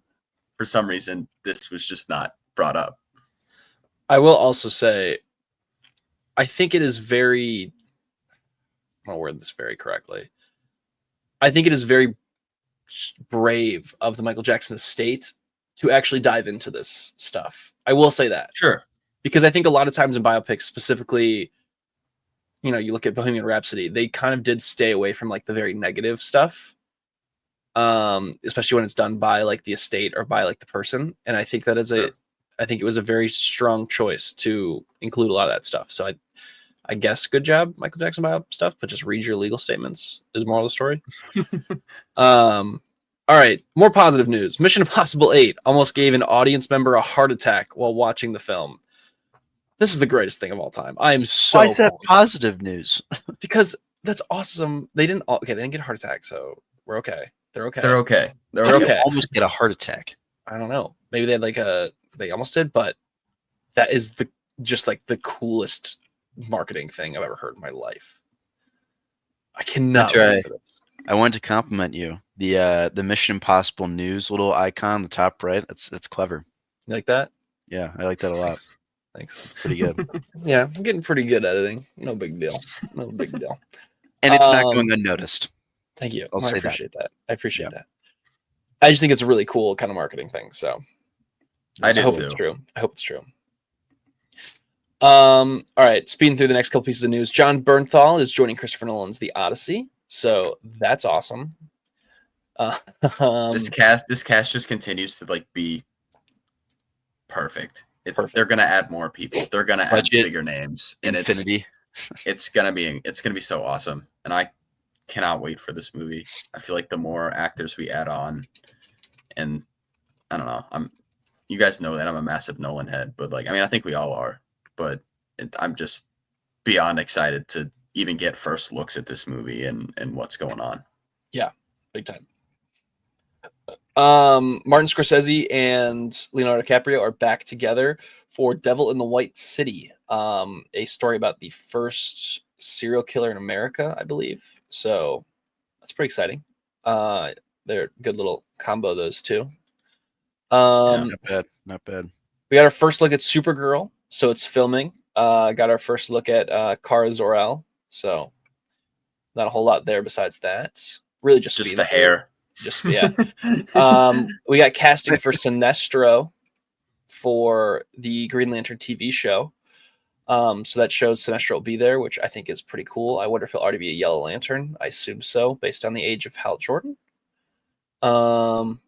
for some reason, this was just not brought up. I will also say, I think it is very, I'll word this very correctly. I think it is very brave of the Michael Jackson estate to actually dive into this stuff. I will say that. Sure. Because I think a lot of times in biopics, specifically, you know, you look at Bohemian Rhapsody, they kind of did stay away from like the very negative stuff. Especially when it's done by like the estate or by like the person. And I think that is I think it was a very strong choice to include a lot of that stuff. So I guess good job, Michael Jackson bio stuff, but just read your legal statements is more of the story. All right, more positive news. Mission Impossible 8 almost gave an audience member a heart attack while watching the film. This is the greatest thing of all time. I am so Why is that positive news? Because that's awesome. They didn't get a heart attack, so we're okay. They're okay. They're okay. They're okay. Almost get a heart attack. I don't know. Maybe they had they almost did, but that is just the coolest marketing thing I've ever heard in my life. I cannot wait for this. I wanted to compliment you. The Mission Impossible news little icon on the top right. That's clever. You like that? Yeah, I like that a lot. Thanks. Pretty good. Yeah, I'm getting pretty good at editing. No big deal. No big deal. And it's not going unnoticed. Thank you. I'll I say appreciate that. I appreciate that. I just think it's a really cool kind of marketing thing. So I hope it's true. I hope it's true. All right. Speeding through the next couple pieces of news. John Bernthal is joining Christopher Nolan's The Odyssey. So that's awesome. This cast just continues to be perfect. Perfect. They're gonna add more people. They're gonna add bigger names. And Infinity. It's gonna be so awesome. And I cannot wait for this movie. I feel like the more actors we add on, and I don't know, you guys know that I'm a massive Nolan head, but I think we all are, but I'm just beyond excited to even get first looks at this movie and what's going on. Yeah, big time. Martin Scorsese and Leonardo DiCaprio are back together for Devil in the White City, a story about the first serial killer in America, I believe. So that's pretty exciting. They're a good little combo, those two. Not bad. We got our first look at Supergirl, so it's filming. Got our first look at Kara Zor-El, so not a whole lot there besides that. Really just the hair. Just yeah. We got casting for Sinestro for the Green Lantern TV show. So that shows Sinestro will be there, which I think is pretty cool. I wonder if he'll already be a Yellow Lantern. I assume so, based on the age of Hal Jordan. Kong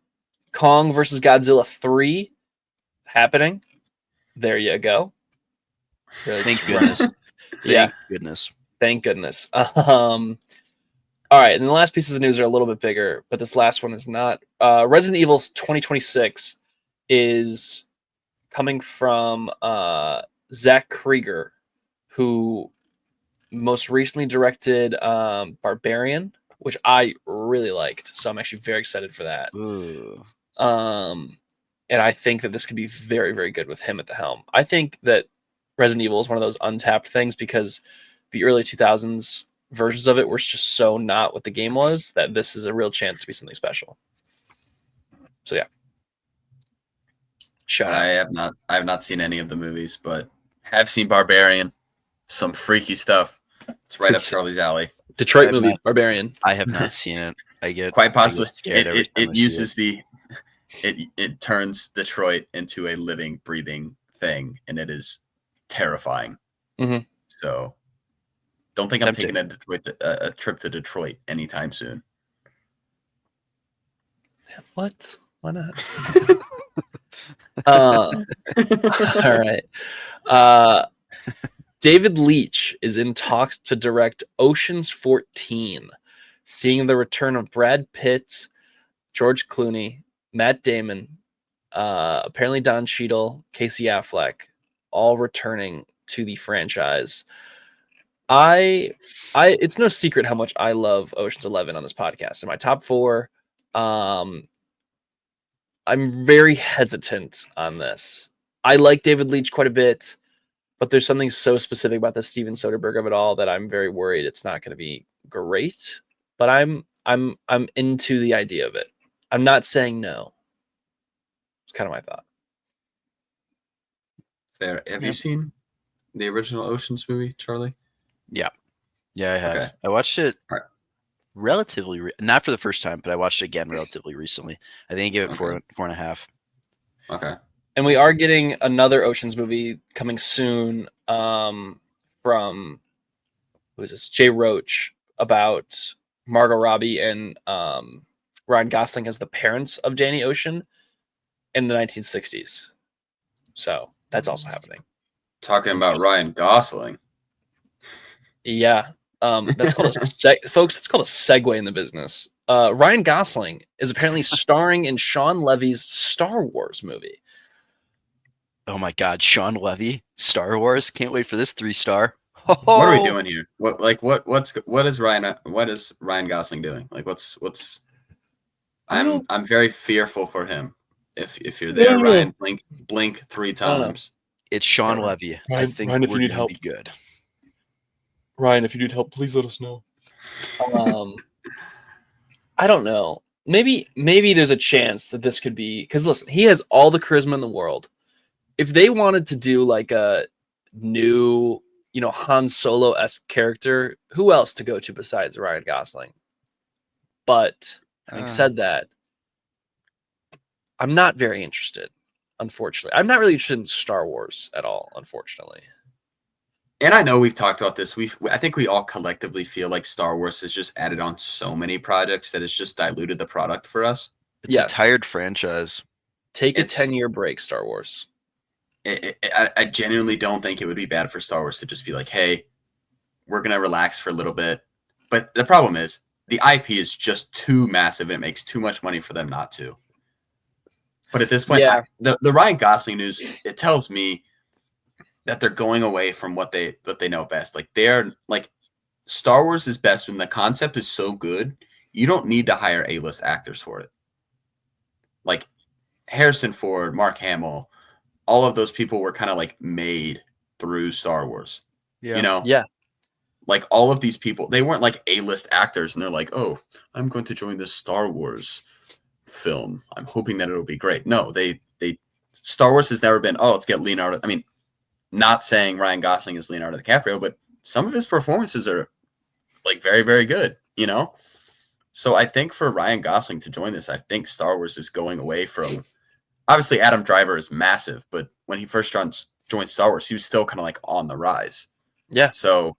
versus Godzilla 3 happening. There you go. Really Thank goodness. Yeah. Thank goodness. All right, and the last pieces of news are a little bit bigger, but this last one is not. Resident Evil 2026 is coming from Zach Krieger, who most recently directed Barbarian, which I really liked. So I'm actually very excited for that. Ooh. And I think that this could be very, very good with him at the helm. I think that Resident Evil is one of those untapped things because the early 2000s versions of it were just so not what the game was that this is a real chance to be something special. So yeah. I have not seen any of the movies, but have seen Barbarian. Some freaky stuff. It's right up Charlie's alley. Detroit movie, Barbarian. I have not seen it. I get quite possibly. It uses it turns Detroit into a living, breathing thing, and it is terrifying. Mm-hmm. So, don't think I'm taking a trip to Detroit anytime soon. What? Why not? All right. David Leitch is in talks to direct Ocean's 14, seeing the return of Brad Pitt, George Clooney, Matt Damon, apparently Don Cheadle, Casey Affleck, all returning to the franchise. It's no secret how much I love Ocean's 11 on this podcast. In my top 4, I'm very hesitant on this. I like David Leitch quite a bit, but there's something so specific about the Steven Soderbergh of it all that I'm very worried it's not going to be great. But I'm into the idea of it. I'm not saying no. It's kind of my thought. There. Have you seen the original Ocean's movie, Charlie? Yeah, I have. Okay. I watched it All right. relatively not for the first time, but I watched it again relatively recently. I think I gave it four and a half. Okay. And we are getting another Ocean's movie coming soon from who is this? Jay Roach, about Margot Robbie and Ryan Gosling as the parents of Danny Ocean in the 1960s. So that's also happening. Talking about Ryan Gosling. Yeah. That's called folks, it's called a segue in the business. Ryan Gosling is apparently starring in Sean Levy's Star Wars movie. Oh my God, Sean Levy, Star Wars! Can't wait for this 3-star. What are we doing here? What is Ryan Gosling doing? Like what's I'm very fearful for him. If you're there, Ryan, blink 3 times. It's Sean Levy. Ryan, I think Ryan, if we're you need gonna help, be good. Ryan, if you need help, please let us know. I don't know. Maybe there's a chance that this could be, because listen, he has all the charisma in the world. If they wanted to do like a new, Han Solo-esque character, who else to go to besides Ryan Gosling? But having said that, I'm not very interested, unfortunately. I'm not really interested in Star Wars at all, unfortunately. And I know we've talked about this. I think we all collectively feel like Star Wars has just added on so many projects that it's just diluted the product for us. It's a tired franchise. Take a 10-year break, Star Wars. I genuinely don't think it would be bad for Star Wars to just be like, hey, we're going to relax for a little bit. But the problem is the IP is just too massive and it makes too much money for them not to. But at this point, the Ryan Gosling news, it tells me that they're going away from what they know best. Like they're like, Star Wars is best when the concept is so good, you don't need to hire A-list actors for it. Like Harrison Ford, Mark Hamill, all of those people were kind of like made through Star Wars. Yeah. Yeah. Like all of these people, they weren't like A-list actors and they're like, oh, I'm going to join this Star Wars film. I'm hoping that it'll be great. No, Star Wars has never been, oh, let's get Leonardo. I mean, not saying Ryan Gosling is Leonardo DiCaprio, but some of his performances are like very, very good, So I think for Ryan Gosling to join this, I think Star Wars is going away from, obviously Adam Driver is massive, but when he first joined Star Wars, he was still kind of like on the rise. Yeah. So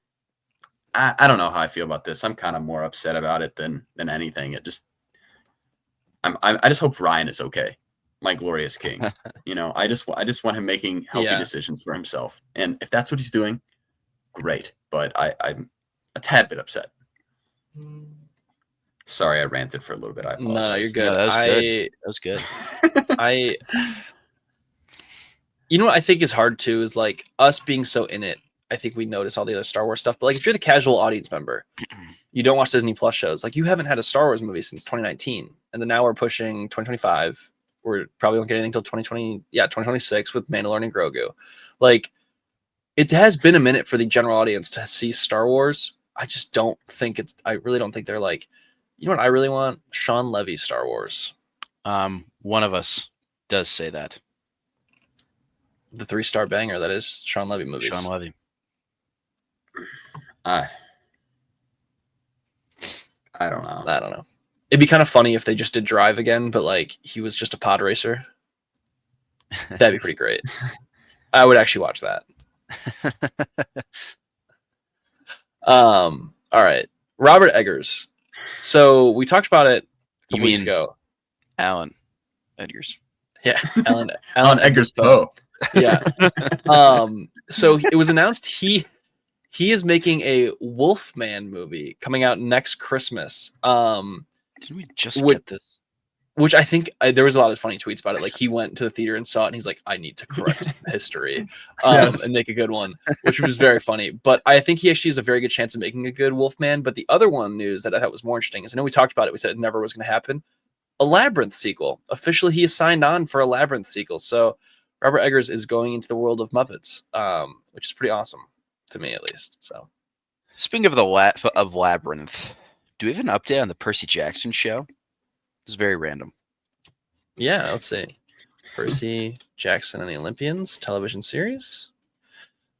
I don't know how I feel about this. I'm kind of more upset about it than anything. It just, I just hope Ryan is okay. My glorious king. I just want him making healthy decisions for himself. And if that's what he's doing, great. But I'm a tad bit upset. Sorry, I ranted for a little bit. I apologize. No, you're good. No, that was good. You know what I think is hard too is like us being so in it. I think we notice all the other Star Wars stuff. But like if you're the casual audience member, you don't watch Disney Plus shows. Like you haven't had a Star Wars movie since 2019. And then now we're pushing 2025. We're probably won't get anything until 2026 with Mandalorian and Grogu. Like, it has been a minute for the general audience to see Star Wars. I just don't think I really don't think they're like, you know what I really want? Sean Levy Star Wars. One of us does say that. The 3-star banger that is Sean Levy movies. Sean Levy. I don't know. It'd be kind of funny if they just did Drive again, but like he was just a pod racer. That'd be pretty great. I would actually watch that. All right. Robert Eggers. So we talked about it a couple weeks ago. Alan Eggers. Yeah. Alan Eggers Poe. Yeah. So it was announced he is making a Wolfman movie coming out next Christmas. Did we just get this? Which I think there was a lot of funny tweets about it. Like he went to the theater and saw it and he's like, I need to correct history and make a good one, which was very funny. But I think he actually has a very good chance of making a good Wolfman. But the other one news that I thought was more interesting is I know we talked about it. We said it never was going to happen. A Labyrinth sequel. Officially, he is signed on for a Labyrinth sequel. So Robert Eggers is going into the world of Muppets, which is pretty awesome to me, at least. So speaking of of Labyrinth, do we have an update on the Percy Jackson show? It's very random. Yeah, let's see. Percy Jackson and the Olympians television series.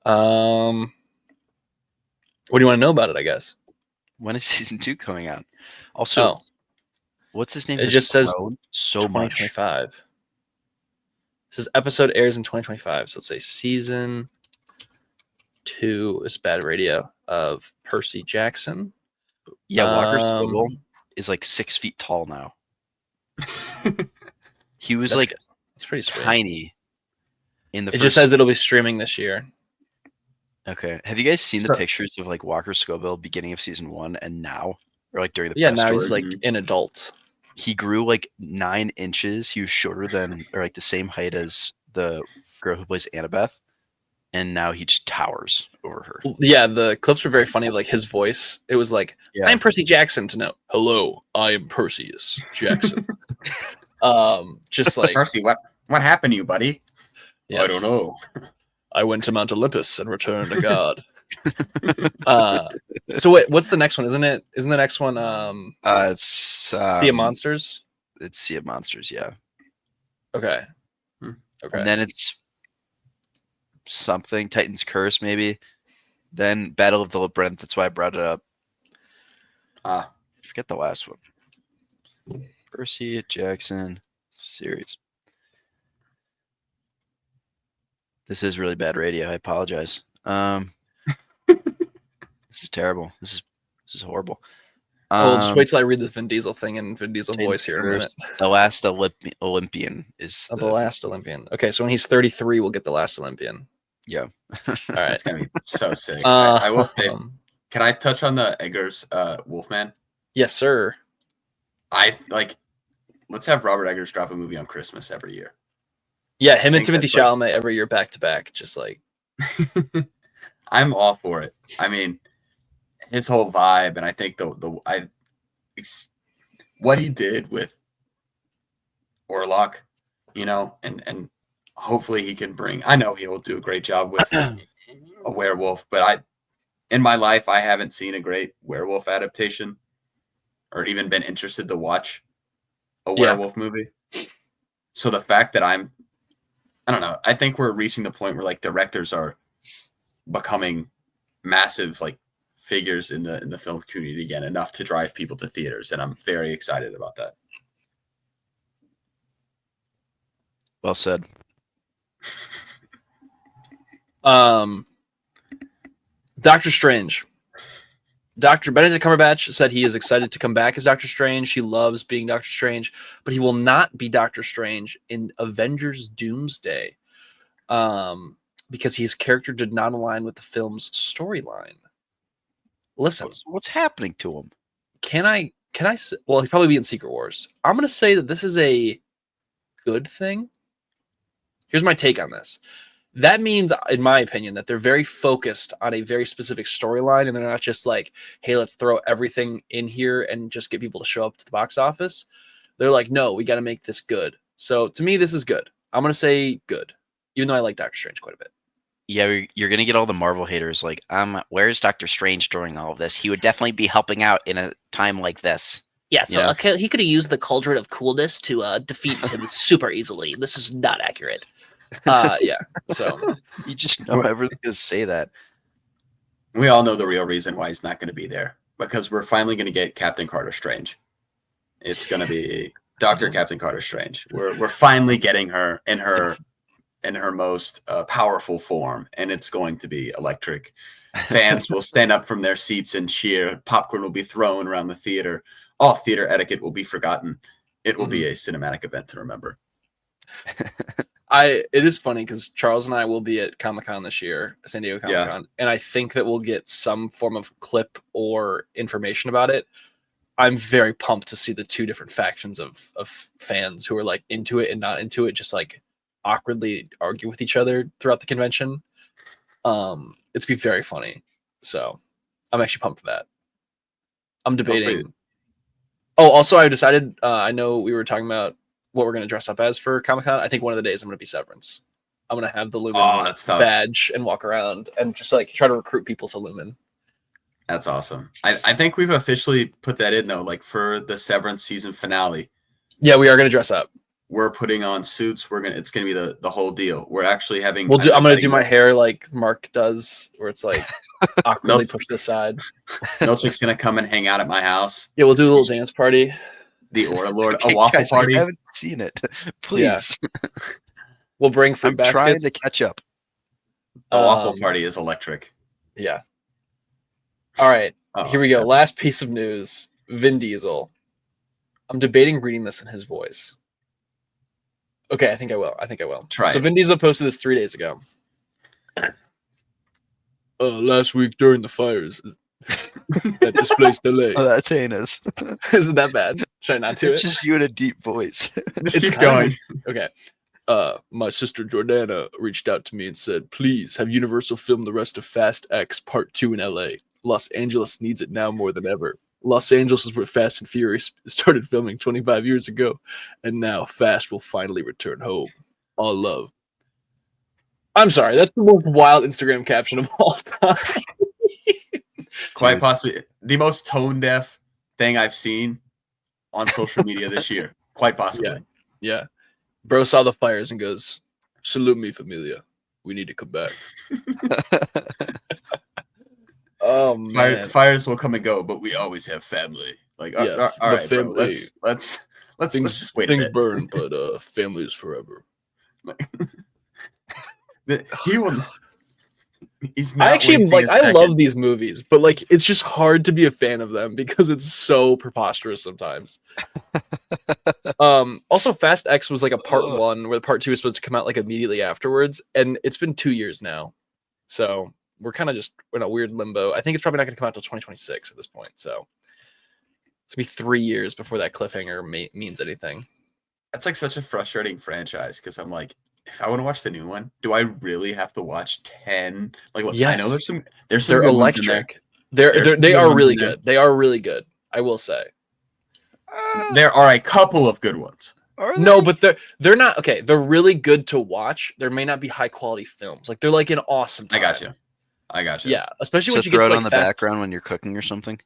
What do you want to know about it? I guess. When is season 2 coming out? Also, what's his name? It just says so much. 2025. This is episode airs in 2025. So let's say season 2 is Bad Radio of Percy Jackson. Yeah, Walker Scobell is like 6 feet tall now. He was that's pretty sweet. tiny in the. It just says it'll be streaming this year. Okay, have you guys seen the pictures of like Walker Scobell beginning of season 1 and now, or like during the now he's like an adult. He grew like 9 inches. He was shorter than, or like the same height as the girl who plays Annabeth, and now he just towers over her. Yeah, the clips were very funny of like his voice. It was like, I'm Percy Jackson to know. Hello, I am Perseus Jackson. Just like Percy, what happened to you, buddy? Yes. I don't know. I went to Mount Olympus and returned a god. So wait, what's the next one? Isn't the next one it's Sea of Monsters? It's Sea of Monsters, yeah. Okay. Okay. And then it's something Titan's Curse, maybe. Then Battle of the Labyrinth. That's why I brought it up. Forget the last one. Percy Jackson series. This is really bad radio. I apologize. This is terrible. This is horrible. Well, just wait till I read this Vin Diesel thing in Vin Diesel voice here in a minute. The Last Olympian is the Last Olympian. Okay, so when he's 33, we'll get The Last Olympian. Yeah. All right. It's gonna be so sick. I will say, can I touch on the Eggers Wolfman? Yes, sir. Let's have Robert Eggers drop a movie on Christmas every year. Yeah, him and Timothy Chalamet every year back to back, just like. I'm all for it. I mean, his whole vibe, and I think what he did with Orlok, and hopefully he can bring. I know he will do a great job with a werewolf, but in my life I haven't seen a great werewolf adaptation, or even been interested to watch a werewolf movie. So the fact that I don't know. I think we're reaching the point where like directors are becoming massive like figures in the film community again, enough to drive people to theaters, and I'm very excited about that. Well said. Doctor Strange. Dr. Benedict Cumberbatch said he is excited to come back as Doctor Strange. He loves being Doctor Strange, but he will not be Doctor Strange in Avengers Doomsday because his character did not align with the film's storyline. Listen. What's happening to him? Can I say, well, he'll probably be in Secret Wars. I'm going to say that this is a good thing. Here's my take on this. That means, in my opinion, that they're very focused on a very specific storyline, and they're not just like, hey, let's throw everything in here and just get people to show up to the box office. They're like, no, we got to make this good. So to me, this is good. I'm going to say good, even though I like Doctor Strange quite a bit. Yeah, you're going to get all the Marvel haters like, where's Doctor Strange during all of this? He would definitely be helping out in a time like this. Yeah, so he could have used the Cauldron of Coolness to defeat him super easily. This is not accurate. Yeah. So you just don't ever going to say that. We all know the real reason why he's not going to be there, because we're finally going to get Captain Carter Strange. It's going to be Dr. Captain Carter Strange. We're finally getting her in her most powerful form, and it's going to be electric. Fans will stand up from their seats and cheer. Popcorn will be thrown around the theater. All theater etiquette will be forgotten. It will be a cinematic event to remember. It is funny because Charles and I will be at Comic-Con this year, San Diego Comic-Con, and I think that we'll get some form of clip or information about it. I'm very pumped to see the two different factions of fans who are like into it and not into it, just like awkwardly argue with each other throughout the convention. It's be very funny. So I'm actually pumped for that. I'm debating. Hopefully. Oh, also I decided, I know we were talking about what we're going to dress up as for Comic-Con. I think one of the days I'm going to be Severance. I'm going to have the Lumen badge and walk around and just like try to recruit people to Lumen. That's awesome. I think we've officially put that in though, like for the Severance season finale. Yeah, we are going to dress up. we're putting on suits. It's gonna be the whole deal. We're actually having. I'm gonna do my hair like Mark does, where it's like awkwardly pushed aside. Milchick's gonna come and hang out at my house. Yeah, we'll do a little dance party. The Orlord, a waffle guys, party. I haven't seen it. Please. Yeah. We'll bring fruit baskets. Trying to catch up. The waffle party is electric. Yeah. All right. Here we go. Last piece of news. Vin Diesel. I'm debating reading this in his voice. Okay, I think I will. Try so it. Vin Diesel posted this 3 days ago. Last week during the fires that displaced LA. Oh, that's heinous. Isn't that bad? Should I not do it? It's just you in a deep voice. Just keep going. Okay. My sister Jordana reached out to me and said, please have Universal film the rest of Fast X Part 2 in LA. Los Angeles needs it now more than ever. Los Angeles is where Fast and Furious started filming 25 years ago, and now Fast will finally return home. All love. I'm sorry, that's the most wild Instagram caption of all time. Quite possibly the most tone deaf thing I've seen on social media this year. Quite possibly. Yeah. Bro saw the fires and goes, salute me, familia. We need to come back. Oh man. Fires will come and go, but we always have family. Like, all right, bro, let's just wait a bit. Things burn, but family is forever. He will. He's not. I actually like. I love these movies, but like, it's just hard to be a fan of them because it's so preposterous sometimes. Also, Fast X was like a part 1, where the part 2 was supposed to come out like immediately afterwards, and it's been 2 years now, so we're kind of just in a weird limbo. I think it's probably not going to come out till 2026 at this point, so it's gonna be 3 years before that cliffhanger means anything. That's like such a frustrating franchise because I'm like, if I want to watch the new one, do I really have to watch 10? Like, look, I know there's some they're electric. They are really good. They are really good. I will say. There are a couple of good ones. No, but they're not okay. They're really good to watch. There may not be high quality films. Like, they're like an awesome time. I got you. Yeah, especially when you throw get it to, on like, the background when you're cooking or something.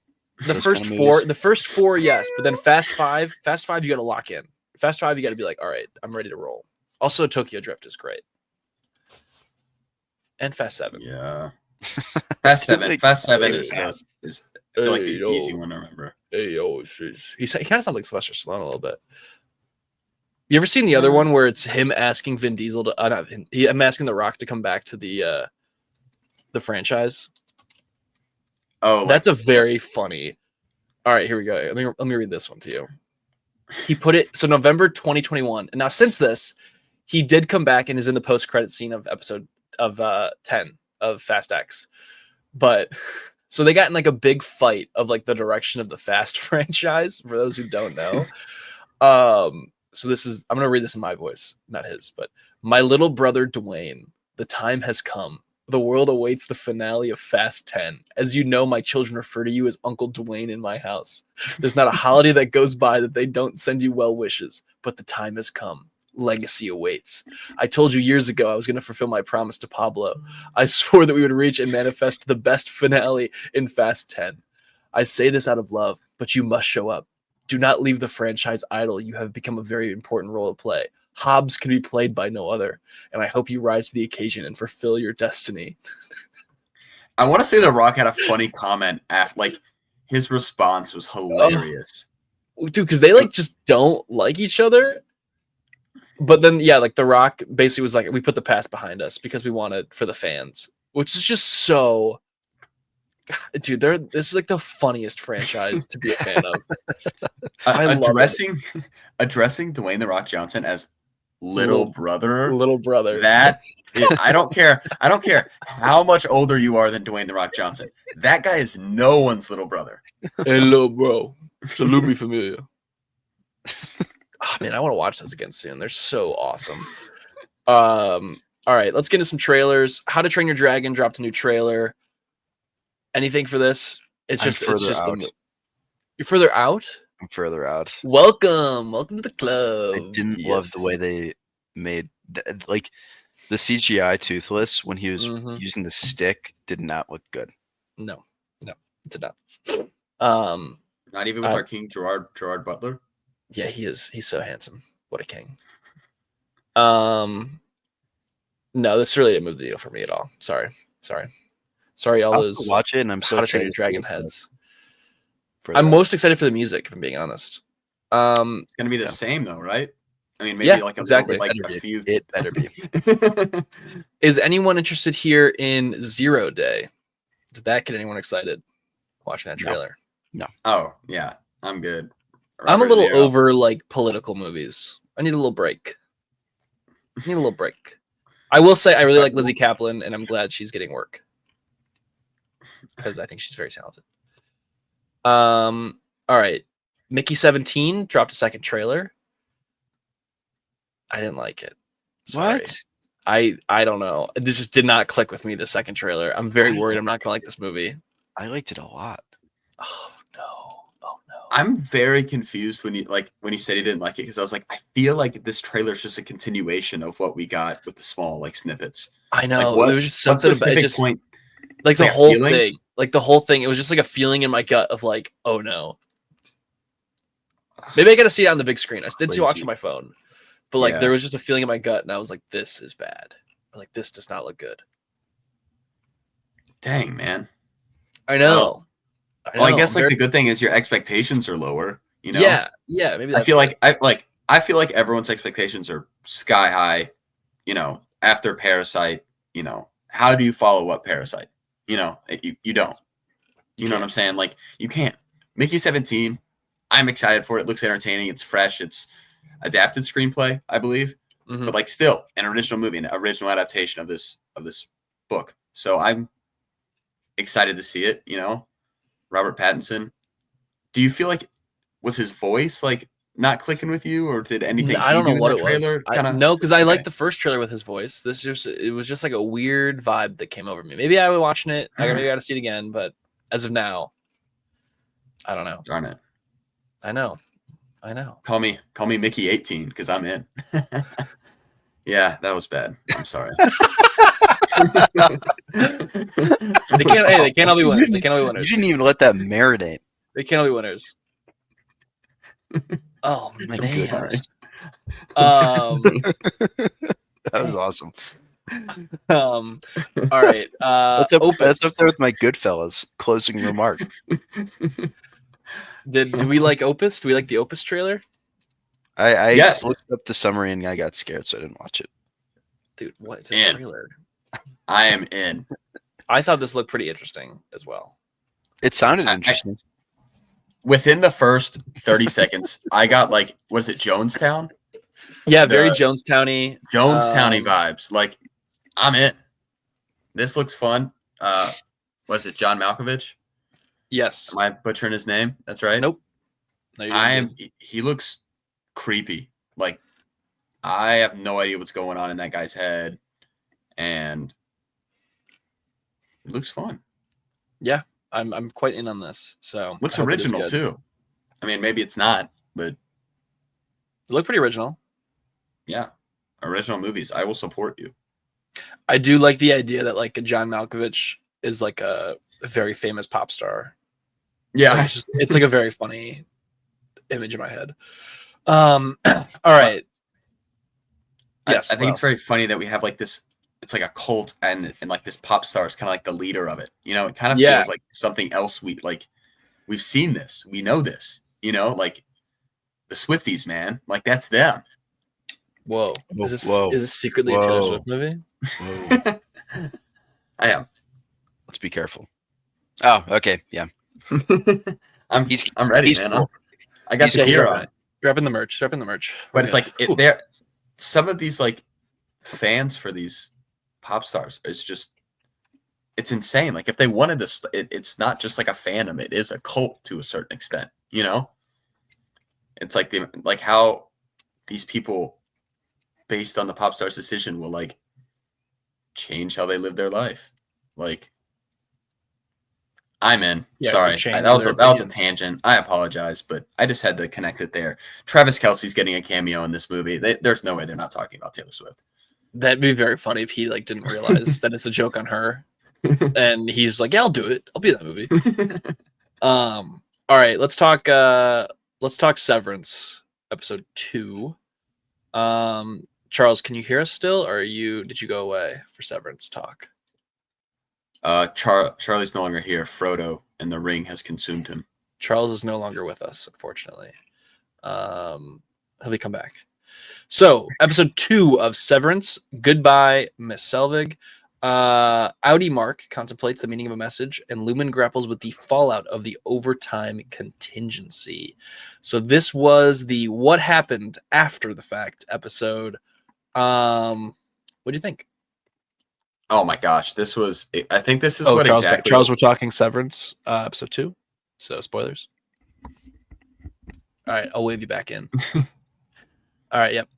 The first four, yes, but then Fast 5, you got to lock in. Fast 5, you got to be like, all right, I'm ready to roll. Also, Tokyo Drift is great, and Fast 7. Yeah, Fast 7. Fast 7 is I feel like the easy one to remember. He kind of sounds like Sylvester Stallone a little bit. You ever seen the other one where it's him asking Vin Diesel to? I'm asking The Rock to come back to the franchise. Oh, that's a very funny. All right, here we go. Let me read this one to you. He put it so November 2021, and now since this, he did come back and is in the post-credit scene of episode of 10 of Fast X. But so they got in like a big fight of like the direction of the Fast franchise. For those who don't know, so I'm gonna read this in my voice, not his, but my little brother Dwayne. The time has come. The world awaits the finale of Fast 10. As you know, my children refer to you as Uncle Dwayne in my house. There's not a holiday that goes by that they don't send you well wishes, but the time has come. Legacy awaits. I told you years ago I was going to fulfill my promise to Pablo. I swore that we would reach and manifest the best finale in Fast 10. I say this out of love, but you must show up. Do not leave the franchise idle. You have become a very important role to play. Hobbs can be played by no other, and I hope you rise to the occasion and fulfill your destiny. I want to say The Rock had a funny comment after, like, his response was hilarious. Dude, because they like just don't like each other. But then, yeah, like The Rock basically was like, we put the past behind us because we want it for the fans, which is just so. Dude, this is like the funniest franchise to be a fan of. Addressing Dwayne The Rock Johnson as little brother. I don't care how much older you are than Dwayne The Rock Johnson. That guy is no one's little brother. Hey, little bro, salute me, familia. Oh, man, I want to watch those again soon. They're so awesome. All right, let's get into some trailers. How to Train Your Dragon dropped a new trailer. Anything for this? It's just out. You're further out? I'm further out. Welcome to the club. I didn't love the way they made like the CGI Toothless when he was using the stick did not look good. No, it did not. Not even with our king Gerard Butler. Yeah, he's so handsome. What a king. No, this really didn't move the needle for me at all. Sorry, all I'll those still watch it, and I'm so How to Train excited Your to Dragon see it, heads. but I'm most excited for the music, if I'm being honest. It's gonna be the Yeah. same though, right? I mean, maybe Yeah, like a exactly. little, like Better a be. few. It better be. Is anyone interested here in Zero Day? Did that get anyone excited watching that No. trailer? Oh yeah, I'm good. I'm a Robert little De Niro. over like political movies. I need a little break. I will say I really like Lizzie Kaplan, and I'm glad she's getting work because I think she's very talented. All right, Mickey 17 dropped a second trailer. I didn't like it. Sorry. What? I don't know. This just did not click with me. The second trailer. I'm very worried. I'm not gonna like this movie. I liked it a lot. Oh no! I'm very confused when you said he didn't like it, because I was like, I feel like this trailer is just a continuation of what we got with the small like snippets. I know. Like, There was just what's something the about it. specific Just point? like It's the like a whole feeling? thing. Like the whole thing. It was just like a feeling in my gut of like, oh no. Maybe I got to see it on the big screen. I did see watch Crazy. on my phone, but like Yeah. there was just a feeling in my gut, and I was like, this is bad. Or, like this does not look good. Dang, man. I know. Well, I guess like the good thing is your expectations are lower. You know. Yeah. Maybe that's I feel good. like I feel like everyone's expectations are sky high. You know, after Parasite. You know, how do you follow up Parasite? You know, you don't. You know what I'm saying? Like you can't. Mickey 17. I'm excited for it. It looks entertaining. It's fresh. It's adapted screenplay, I believe. Mhm. But like still an original movie, an original adaptation of this book. So I'm excited to see it, you know. Robert Pattinson. Do you feel like was his voice like not clicking with you, or did anything I don't he know do what in it the trailer was. kinda No, because I okay. liked the first trailer with his voice. It was just like a weird vibe that came over me. Maybe I was watching it. I got to see it again, but as of now, I don't know. Darn it. I know. Call me Mickey 18 because I'm in. Yeah, that was bad. I'm sorry. They can't all be winners. They can't all be You winners. didn't even let that marinate. They can't all be winners. Oh My man. goodness. That was awesome. All right. That's Opus. up there with my Goodfellas closing remark. Do we like Opus? Do we like the Opus trailer? I Yes. looked up the summary and I got scared, so I didn't watch it. Dude, what's In. a trailer? I am in. I thought this looked pretty interesting as well. It sounded I- interesting. Within the first 30 seconds, I got like, what is it, Jonestown? Yeah, very The- Jonestown-y. Jonestown-y vibes. Like, I'm in. This looks fun. What is it, John Malkovich? Yes. Am I butchering his name? That's right. Nope. No, you didn't do He looks creepy. Like, I have no idea what's going on in that guy's head, and it looks fun. Yeah, I'm quite in on this. So Looks I hope it is original good. too. I mean, maybe it's not, but It looked pretty original. yeah, original movies. I will support you. I do like the idea that like John Malkovich is like a very famous pop star. Yeah. Like, it's like a very funny image in my head. All right. Yes, I think it's very funny that we have like this. It's like a cult, and like this pop star is kind of like the leader of it. You know, it kind of feels like something else. We've seen this. We know this. You know, like the Swifties, man. Like that's them. Whoa. Is this secretly a Whoa. Taylor Swift movie? I am. Let's be careful. Oh, okay. Yeah. I'm ready, he's man. cool. I got the gear on. Grabbing the merch. But it's like they're some of these like fans for these pop stars is just it's insane. Like if they wanted this, it's not just like a fandom; it is a cult to a certain extent. You know, it's like how these people, based on the pop star's decision, will like change how they live their life. Like, I'm in. Yeah, Sorry, change that was their a opinions. tangent. I apologize, but I just had to connect it there. Travis Kelce's getting a cameo in this movie. There's no way they're not talking about Taylor Swift. That'd be very funny if he like didn't realize that it's a joke on her, and he's like, "Yeah, I'll do it. I'll be in that movie." All right, let's talk Severance, episode 2. Charles, can you hear us still, or did you go away for severance talk? Charlie's no longer here. Frodo and the ring has consumed him. Charles is no longer with us, unfortunately. He'll be come back. So, episode 2 of Severance. Goodbye, Miss Selvig. Audi Mark contemplates the meaning of a message, and Lumen grapples with the fallout of the overtime contingency. So, this was the what happened after the fact episode. What do you think? Oh my gosh, I think this is Charles, exactly. Charles, we're talking Severance, episode 2. So, spoilers. All right, I'll wave you back in. All right, yep.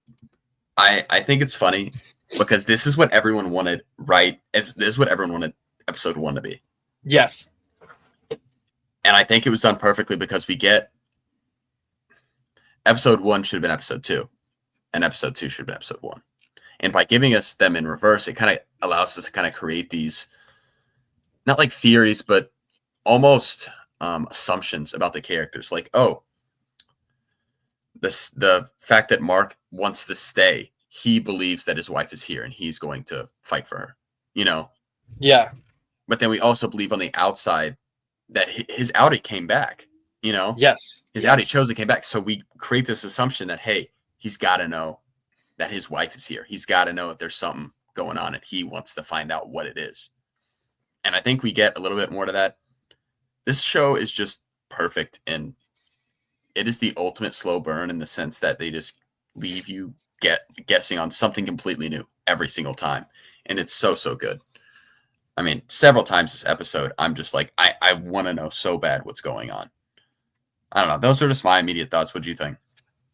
I think it's funny because this is what everyone wanted, right? This is what everyone wanted episode 1 to be. Yes. And I think it was done perfectly because we get episode 1 should have been episode 2, and episode 2 should have been episode 1. And by giving us them in reverse, it kind of allows us to kind of create these, not like theories, but almost assumptions about the characters. Like, oh, the fact that Mark wants to stay, he believes that his wife is here and he's going to fight for her, Yeah. But then we also believe on the outside that his Audi came back, Yes. His Audi chose and came back. So we create this assumption that, hey, he's got to know that his wife is here. He's got to know that there's something going on and he wants to find out what it is. And I think we get a little bit more to that. This show is just perfect, and it is the ultimate slow burn in the sense that they just leave you guessing on something completely new every single time. And it's so, so good. I mean, several times this episode, I'm just like, I want to know so bad what's going on. I don't know. Those are just my immediate thoughts. What do you think?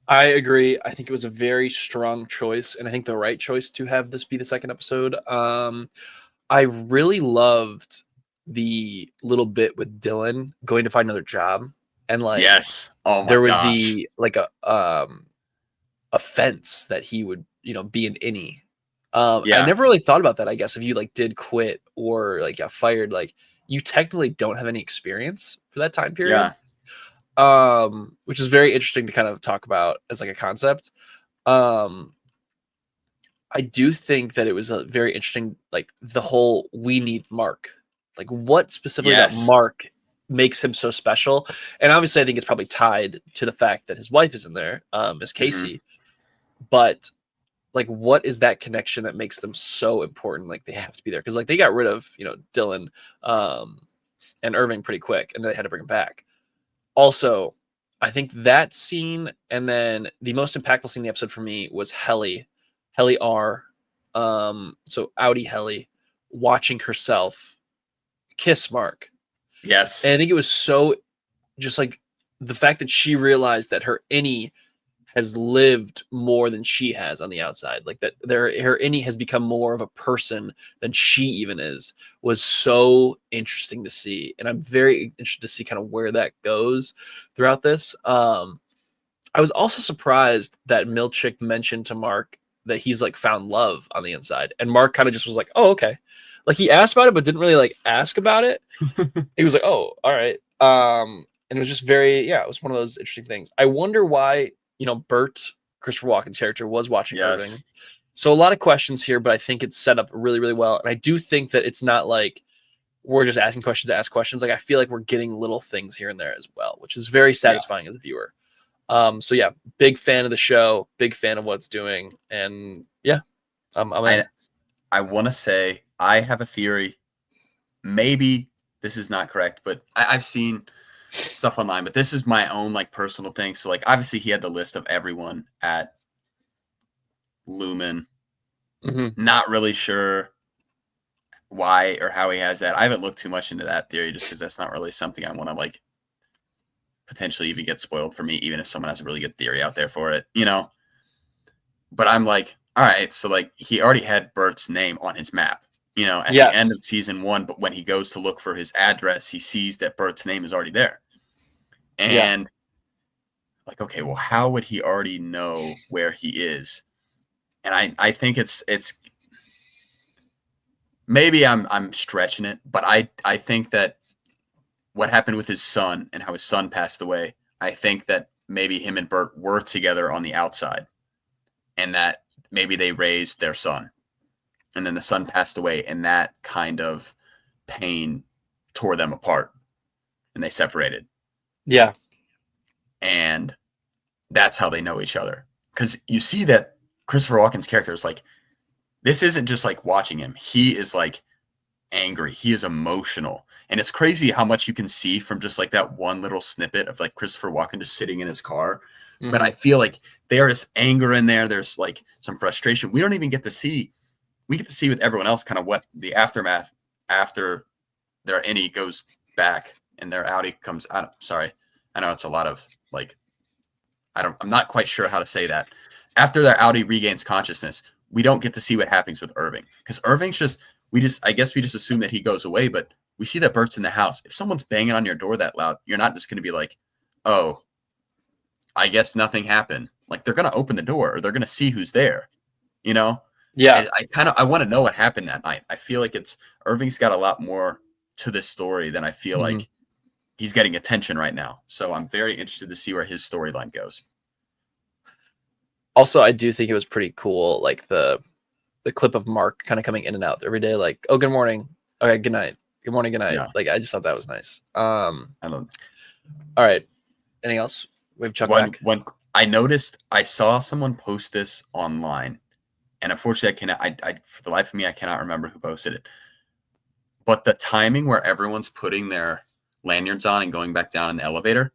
I agree. I think it was a very strong choice, and I think the right choice to have this be the second episode. I really loved the little bit with Dylan going to find another job, and yes, oh my there was gosh. the offense that he would be an innie. I never really thought about that. I guess if you did quit or got fired, you technically don't have any experience for that time period. Yeah. Which is very interesting to kind of talk about as a concept. I do think that it was a very interesting, the whole we need Mark, what specifically that Mark makes him so special. And obviously I think it's probably tied to the fact that his wife is in there, as Casey, but what is that connection that makes them so important? They have to be there. Cause they got rid of, Dylan, and Irving pretty quick, and then they had to bring him back. Also, I think that scene, and then the most impactful scene in the episode for me was Helly R. So Audi Helly watching herself kiss Mark. Yes. And I think it was so just the fact that she realized that her innie has lived more than she has on the outside, that her innie has become more of a person than she even is, was so interesting to see. And I'm very interested to see kind of where that goes throughout this. I was also surprised that Milchick mentioned to Mark that he's found love on the inside, and Mark kind of just was like, oh, okay. He asked about it, but didn't really ask about it. He was like, oh, all right. And it was just it was one of those interesting things. I wonder why, Bert, Christopher Walken's character, was watching Irving. So a lot of questions here, but I think it's set up really, really well. And I do think that it's not we're just asking questions to ask questions. I feel like we're getting little things here and there as well, which is very satisfying as a viewer. So yeah, big fan of the show, big fan of what it's doing. And yeah, I want to say I have a theory. Maybe this is not correct, but I've seen stuff online, but this is my own personal thing. So obviously he had the list of everyone at Lumen. Not really sure why or how he has that. I haven't looked too much into that theory just because that's not really something I want to potentially even get spoiled for me, even if someone has a really good theory out there for it, But I'm all right, so he already had Bert's name on his map. At the end of season 1, but when he goes to look for his address, he sees that Bert's name is already there. And okay, well, how would he already know where he is? And I think it's maybe I'm stretching it, but I think that what happened with his son and how his son passed away, I think that maybe him and Bert were together on the outside. and that maybe they raised their son, and then the son passed away, and that kind of pain tore them apart, and they separated. Yeah. And that's how they know each other. Because you see that Christopher Walken's character is like, this isn't just like watching him. He is like angry. He is emotional. And it's crazy how much you can see from just like that one little snippet of like Christopher Walken just sitting in his car. Mm-hmm. But I feel like there is anger in there. There's like some frustration. We don't even get to see. We get to see with everyone else kind of what the aftermath after their innie goes back and their Audi comes out. Sorry. I know it's a lot of like, I'm not quite sure how to say that. After their Audi regains consciousness, we don't get to see what happens with Irving, because Irving's I guess we just assume that he goes away, but we see that Bert's in the house. If someone's banging on your door that loud, you're not just going to be like, oh, I guess nothing happened. Like, they're going to open the door, or they're going to see who's there, you know? Yeah. I want to know what happened that night. I feel like Irving's got a lot more to this story than I feel like he's getting attention right now. So I'm very interested to see where his storyline goes. Also, I do think it was pretty cool, like the clip of Mark kind of coming in and out every day, like, oh, good morning. Okay, good night. Good morning, good night. Yeah. Like, I just thought that was nice. I love it. All right. Anything else? We have Chuck back. I noticed, I saw someone post this online, and unfortunately I for the life of me, I cannot remember who posted it. But the timing where everyone's putting their lanyards on and going back down in the elevator,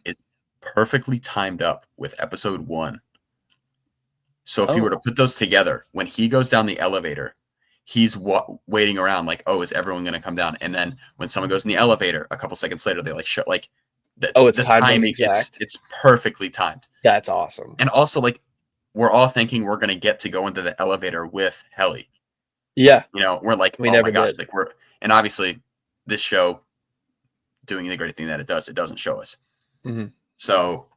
is perfectly timed up with episode 1. So if you were to put those together, when he goes down the elevator, he's waiting around like, oh, is everyone going to come down? And then when someone goes in the elevator, a couple seconds later, they like show like it's the timing. It's perfectly timed. That's awesome. And also, like, we're all thinking we're going to get to go into the elevator with Helly. Yeah. You know, we're like, we oh never my gosh, did. like and obviously this show doing the great thing that it doesn't show us. Mm-hmm. So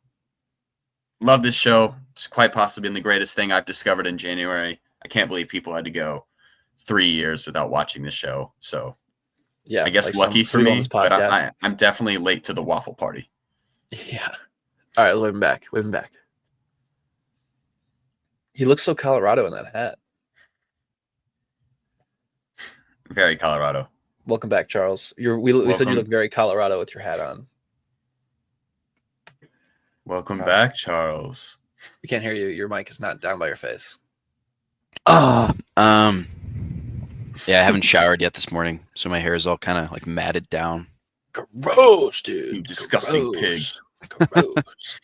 love this show. It's quite possibly been the greatest thing I've discovered in January. I can't believe people had to go 3 years without watching this show. So yeah, I guess like lucky for me, but I'm definitely late to the waffle party. Yeah. All right, wave him back. Wave him back. He looks so Colorado in that hat. Very Colorado. Welcome back, Charles. We said you look very Colorado with your hat on. Welcome back, Charles. We can't hear you. Your mic is not down by your face. Yeah, I haven't showered yet this morning, so my hair is all kind of like matted down. Gross, dude. You disgusting pig. Gross.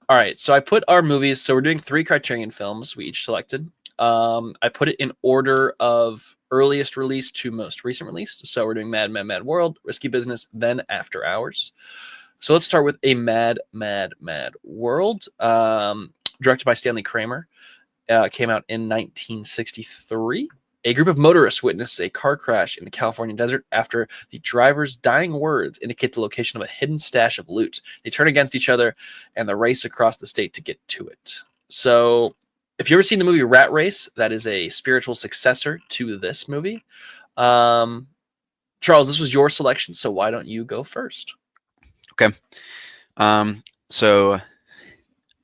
All right, so I put our movies. So we're doing 3 Criterion films. We each selected. I put it in order of earliest release to most recent released. So we're doing Mad World, Risky Business, then After Hours. So let's start with a Mad World, directed by Stanley Kramer. Came out in 1963. A group of motorists witness a car crash in the California desert after the driver's dying words indicate the location of a hidden stash of loot. They turn against each other and the race across the state to get to it. So if you've ever seen the movie Rat Race, that is a spiritual successor to this movie. Charles, this was your selection, so why don't you go first? Okay. So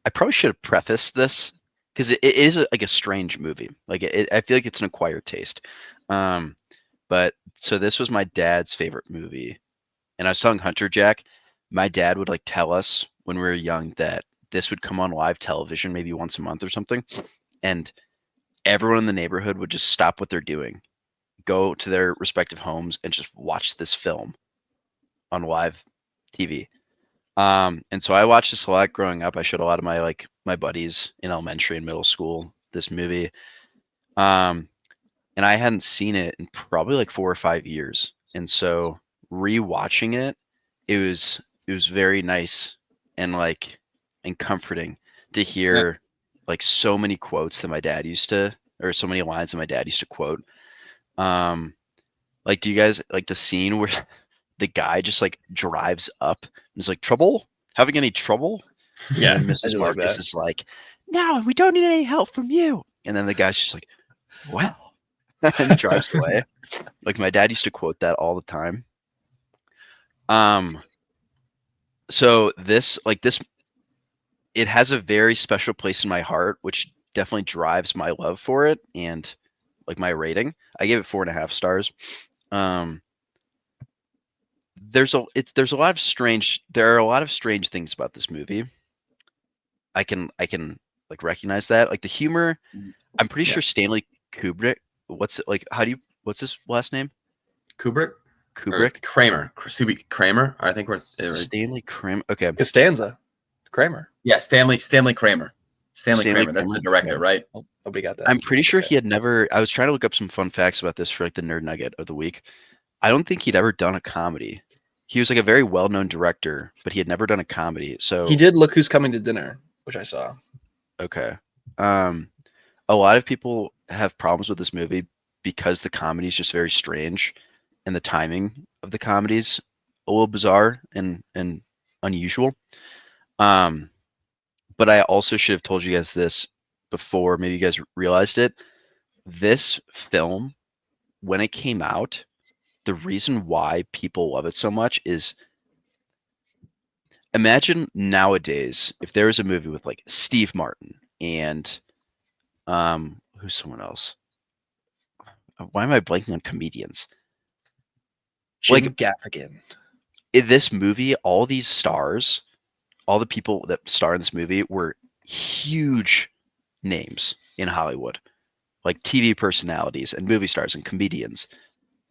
I probably should have prefaced this because it is like a strange movie. Like I feel like it's an acquired taste. But so this was my dad's favorite movie, and I was telling Hunter Jack, my dad would like tell us when we were young that this would come on live television maybe once a month or something, and everyone in the neighborhood would just stop what they're doing, go to their respective homes, and just watch this film on live TV. And so I watched this a lot growing up. I showed a lot of my buddies in elementary and middle school this movie. And I hadn't seen it in probably like 4 or 5 years. And so rewatching it, it was very nice and comforting to hear like so many quotes that my dad used to, or so many lines that my dad used to quote. Like, do you guys like the scene where the guy just like drives up and is like, trouble? Having any trouble? Yeah. And Mrs. Marcus is like, no, we don't need any help from you. And then the guy's just like, what? And drives away. Like my dad used to quote that all the time. So this, it has a very special place in my heart, which definitely drives my love for it and like my rating. I gave it 4.5 stars. There's a lot of strange. There are a lot of strange things about this movie. I can like recognize that. Like the humor, I'm pretty sure Stanley Kubrick. What's it like? What's his last name? Kubrick. Kubrick. Kramer. Kramer. I think we're Stanley Kramer. Okay. Costanza. Kramer. Yeah, Stanley Kramer. Stanley Kramer. That's Kramer? the director, right? Oh, nobody got that. I'm pretty sure he had never. I was trying to look up some fun facts about this for like the nerd nugget of the week. I don't think he'd ever done a comedy. He was like a very well-known director, but he had never done a comedy. So He did Look Who's Coming to Dinner, which I saw. okay. A lot of people have problems with this movie because the comedy is just very strange, and the timing of the comedy's a little bizarre and unusual. But I also should have told you guys this before. Maybe you guys realized it. This film, when it came out, the reason why people love it so much is, imagine nowadays if there was a movie with like Steve Martin and who's someone else? Why am I blanking on comedians? Jim Like Gaffigan. in this movie, all these stars, all the people that star in this movie were huge names in Hollywood, like TV personalities and movie stars and comedians.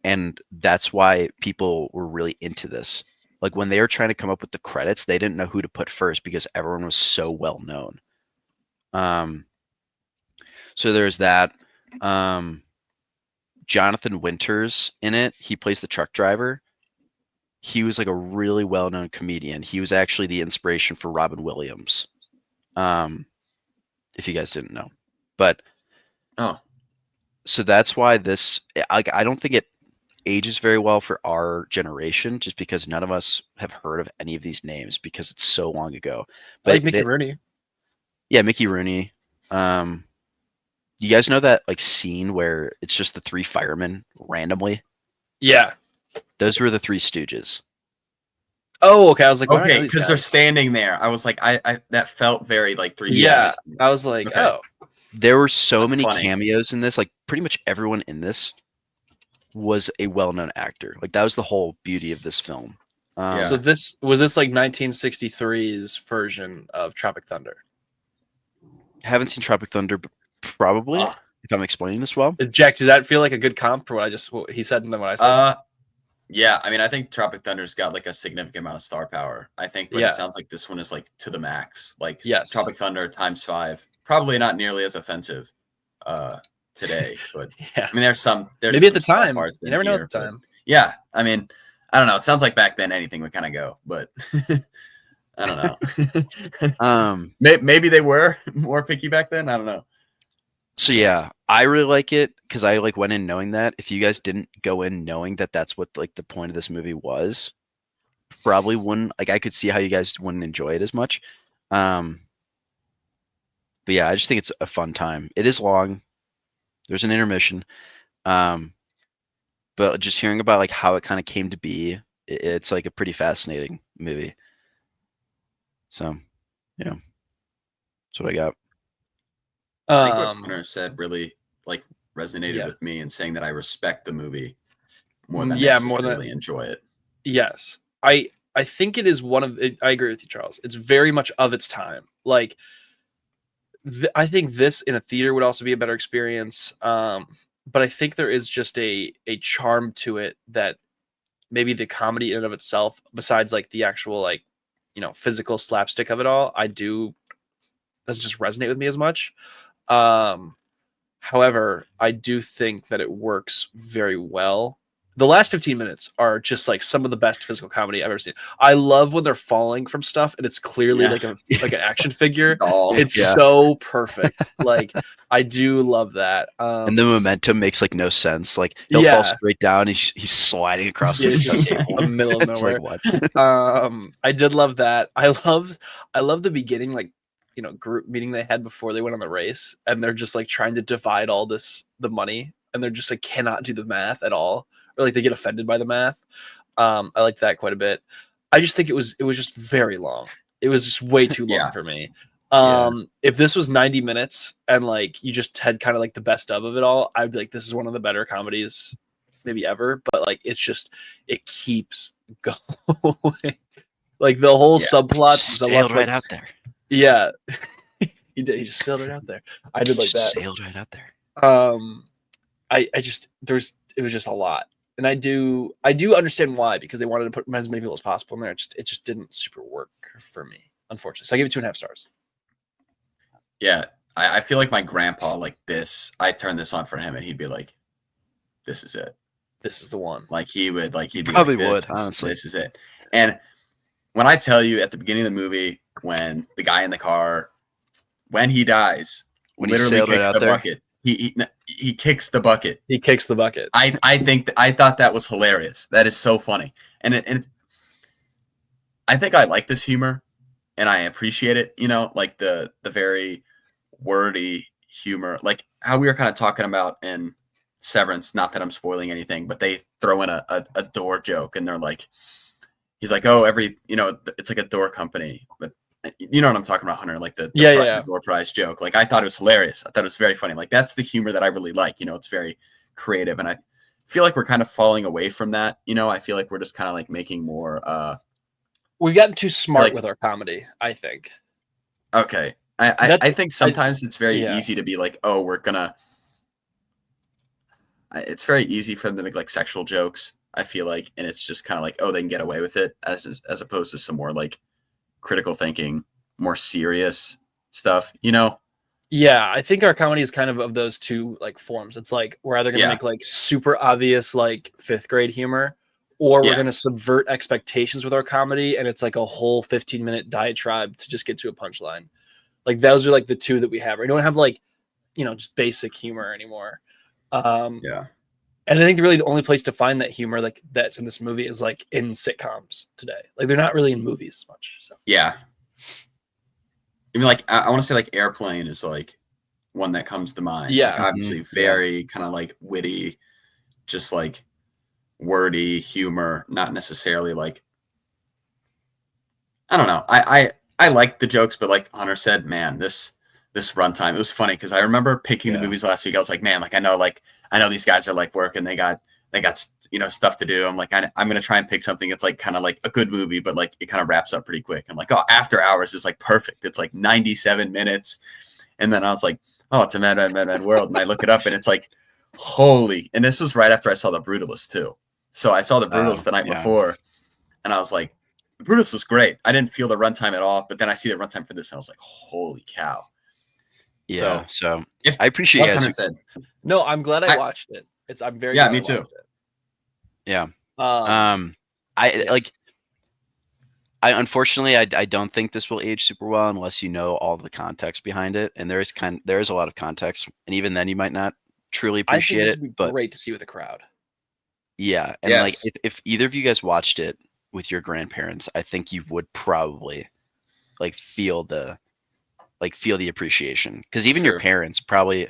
And that's why people were really into this. Like when they were trying to come up with the credits, they didn't know who to put first because everyone was so well known. So there's that. Jonathan Winters in it. He plays the truck driver. He was like a really well-known comedian. He was actually the inspiration for Robin Williams. If you guys didn't know. But so that's why this, like, I don't think it ages very well for our generation, just because none of us have heard of any of these names because it's so long ago. But like Mickey Rooney. Yeah, Mickey Rooney. You guys know that like scene where it's just the three firemen randomly? Yeah. Those were the Three Stooges. Oh, okay. I was like, okay, because they're standing there. I was like, I that felt very like Three Stooges. Yeah. I was like, Okay. oh. There were so That's many funny. cameos in this. Like pretty much everyone in this was a well-known actor. Like that was the whole beauty of this film. Yeah. So this was like 1963's version of Tropic Thunder. Haven't seen Tropic Thunder, but probably if I'm explaining this well. Jack, does that feel like a good comp for what he said and then what I said? Yeah, I mean, I think Tropic Thunder's got like a significant amount of star power. I think, but Yeah. it sounds like this one is like to the max. Like Yes. Tropic Thunder ×5, probably not nearly as offensive today, but Yeah. I mean, there's Maybe at the some time. parts You in never know here, at the but- time. Yeah, I mean, I don't know. It sounds like back then anything would kind of go, but I don't know. Maybe they were more picky back then. I don't know. So yeah, I really like it because I like went in knowing that. If you guys didn't go in knowing that that's what like the point of this movie was, probably wouldn't, like, I could see how you guys wouldn't enjoy it as much. But yeah, I just think it's a fun time. It is long. There's an intermission. But just hearing about like how it kind of came to be, it's like a pretty fascinating movie. So yeah, that's what I got. I think what Hunter said really like resonated Yeah. with me in saying that I respect the movie more than really enjoy it. Yes. I think it is one of I agree with you, Charles. It's very much of its time. Like I think this in a theater would also be a better experience. But I think there is just a charm to it that maybe the comedy in and of itself, besides like the actual like, you know, physical slapstick of it all, doesn't just resonate with me as much. However, I do think that it works very well. The last 15 minutes are just like some of the best physical comedy I've ever seen. I love when they're falling from stuff and it's clearly like an action figure. It's so perfect. Like I do love that. And the momentum makes like no sense. Like he'll fall straight down. He's sliding across the middle of nowhere. Like, what? I did love that. I love the beginning, like, you know, group meeting they had before they went on the race, and they're just like trying to divide all the money, and they're just like cannot do the math at all, or like they get offended by the math. I liked that quite a bit. I just think it was just very long. It was just way too long for me. If this was 90 minutes and like you just had kind of like the best of it all, I'd be like, this is one of the better comedies maybe ever. But like, it keeps going. Like the whole subplot Just sailed right out there. Yeah, he did. He just sailed right out there. I did like that. Sailed right out there. It was just a lot, and I do understand why, because they wanted to put as many people as possible in there. It just didn't super work for me, unfortunately. So I gave it 2.5 stars. Yeah, I feel like my grandpa, like this, I turn this on for him and he'd be like, this is it. This is the one. Like he'd be probably like, would, honestly. This is it. And when I tell you at the beginning of the movie, when the guy in the car, when he dies, when literally he kicks right the there. bucket. He kicks the bucket. He kicks the bucket. I thought that was hilarious. That is so funny. And I think I like this humor and I appreciate it, you know, like the very wordy humor, like how we were kind of talking about in Severance, not that I'm spoiling anything, but they throw in a door joke and they're like, he's like, oh, it's like a door company, but you know what I'm talking about, Hunter, like the door prize joke. Like I thought it was hilarious. I thought it was very funny. Like that's the humor that I really like, you know, it's very creative. And I feel like we're kind of falling away from that. You know, I feel like we're just kind of like making more, we've gotten too smart with our comedy, I think. Okay. I think sometimes it's very easy to be like, oh, it's very easy for them to make like sexual jokes, I feel like, and it's just kind of like, oh, they can get away with it as opposed to some more like critical thinking, more serious stuff, you know? Yeah, I think our comedy is kind of those two like forms. It's like we're either gonna make like super obvious like 5th grade humor, or we're gonna subvert expectations with our comedy, and it's like a whole 15-minute diatribe to just get to a punchline. Like those are like the two that we have. We don't have like, you know, just basic humor anymore. And I think really the only place to find that humor like that's in this movie is like in sitcoms today. Like they're not really in movies as much. So yeah. I mean, like I want to say like Airplane is like one that comes to mind. Yeah, like, obviously very kind of like witty, just like wordy humor, not necessarily like, I don't know. I like the jokes, but like Hunter said, man, this runtime, it was funny because I remember picking the movies last week. I was like, man, like I know these guys are like working. They got you know stuff to do. I'm like, I'm gonna try and pick something that's like kind of like a good movie, but like it kind of wraps up pretty quick. I'm like, oh, After Hours is like perfect. It's like 97 minutes, and then I was like, oh, it's a Mad World, and I look it up, and it's like, holy! And this was right after I saw The Brutalist too. So I saw The Brutalist the night before, and I was like, The Brutalist was great. I didn't feel the runtime at all, but then I see the runtime for this, and I was like, holy cow! Yeah. So I appreciate you guys. No, I'm glad I watched it. I'm very glad me too. Yeah. I unfortunately I don't think this will age super well unless you know all the context behind it, and there is a lot of context, and even then you might not truly appreciate it. But great to see with a crowd. Yeah, and like if either of you guys watched it with your grandparents, I think you would probably like feel the appreciation, because even your parents probably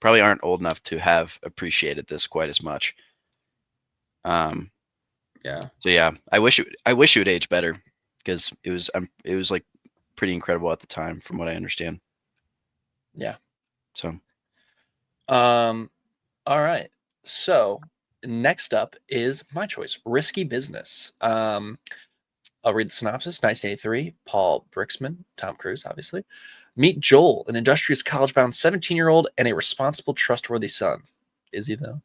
aren't old enough to have appreciated this quite as much. So yeah, I wish it would age better, because it was like pretty incredible at the time from what I understand. Yeah. So all right. So next up is my choice, Risky Business. I'll read the synopsis. 1983, Paul Brixman, Tom Cruise, obviously. Meet Joel, an industrious college-bound 17-year-old and a responsible, trustworthy son. Is he, though?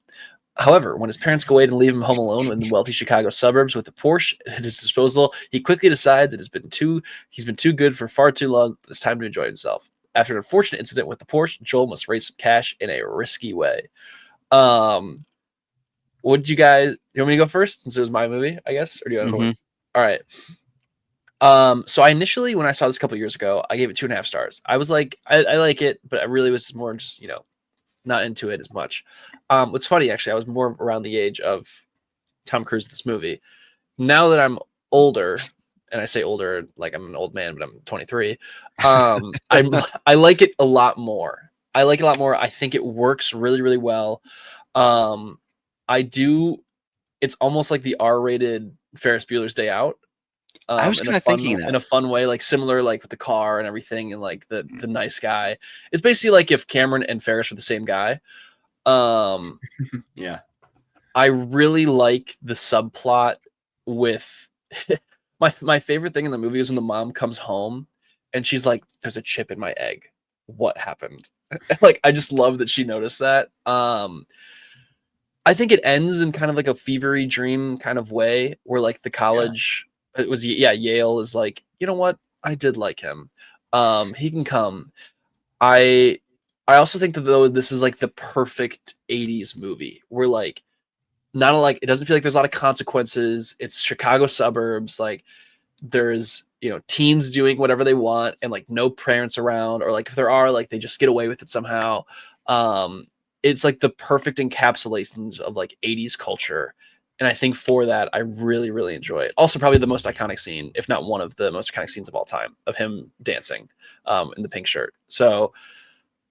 However, when his parents go away and leave him home alone in the wealthy Chicago suburbs with a Porsche at his disposal, he quickly decides that he's been too good for far too long. It's time to enjoy himself. After an unfortunate incident with the Porsche, Joel must raise some cash in a risky way. Would you guys? You want me to go first, since it was my movie, I guess, or do you want to go? All right. So I initially, when I saw this a couple years ago, I gave it 2.5 stars. I was like, I like it, but I really was more just, you know, not into it as much. What's funny, actually, I was more around the age of Tom Cruise in this movie. Now that I'm older, and I say older like I'm an old man, but I'm 23, I like it a lot more. I think it works really, really well. It's almost like the R-rated Ferris Bueller's Day Out. I was kind of thinking that in a fun way, like similar, like with the car and everything, and like the nice guy. It's basically like if Cameron and Ferris were the same guy. Yeah. I really like the subplot with my favorite thing in the movie is when the mom comes home and she's like, "There's a chip in my egg. What happened?" Like, I just love that she noticed that. I think it ends in kind of like a fevery dream kind of way, where like the college, it was Yale is like, you know what, I did like him. He can come. I also think that though this is like the perfect 80s movie where like not like it doesn't feel like there's a lot of consequences. It's Chicago suburbs, like there's teens doing whatever they want and like no parents around, or like if there are, like they just get away with it somehow. It's like the perfect encapsulation of like 80s culture. And I think for that, I really, really enjoy it. Also, probably the most iconic scene, if not one of the most iconic scenes of all time, of him dancing in the pink shirt. So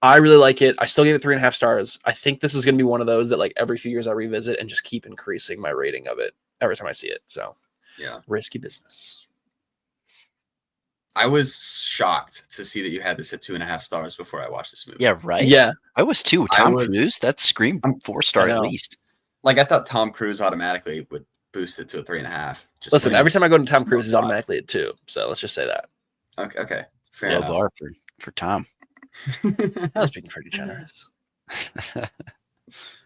I really like it. I still gave it 3.5 stars. I think this is going to be one of those that like every few years I revisit and just keep increasing my rating of it every time I see it. So yeah, risky business. I was shocked to see that you had this at 2.5 stars before I watched this movie. Yeah, right. Yeah, I was too. Tom Cruise, that's scream 4-star at least. Like I thought Tom Cruise automatically would boost it to a 3.5. Listen, every time I go to Tom Cruise, he's automatically at 2. So let's just say that. Okay, fair Low enough. bar for Tom. I was being pretty generous.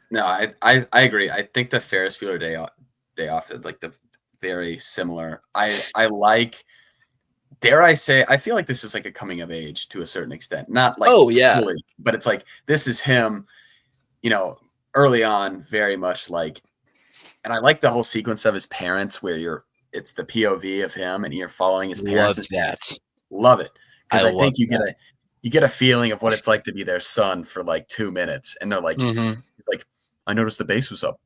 No, I agree. I think the Ferris Bueller Day Off is like the very similar. I like. Dare I say, I feel like this is like a coming of age to a certain extent. Not like fully, but it's like this is him, early on, very much like, and I like the whole sequence of his parents where it's the POV of him and you're following his parents. Love it. Because I think you get a feeling of what it's like to be their son for like 2 minutes. And they're like, he's like, I noticed the bass was up.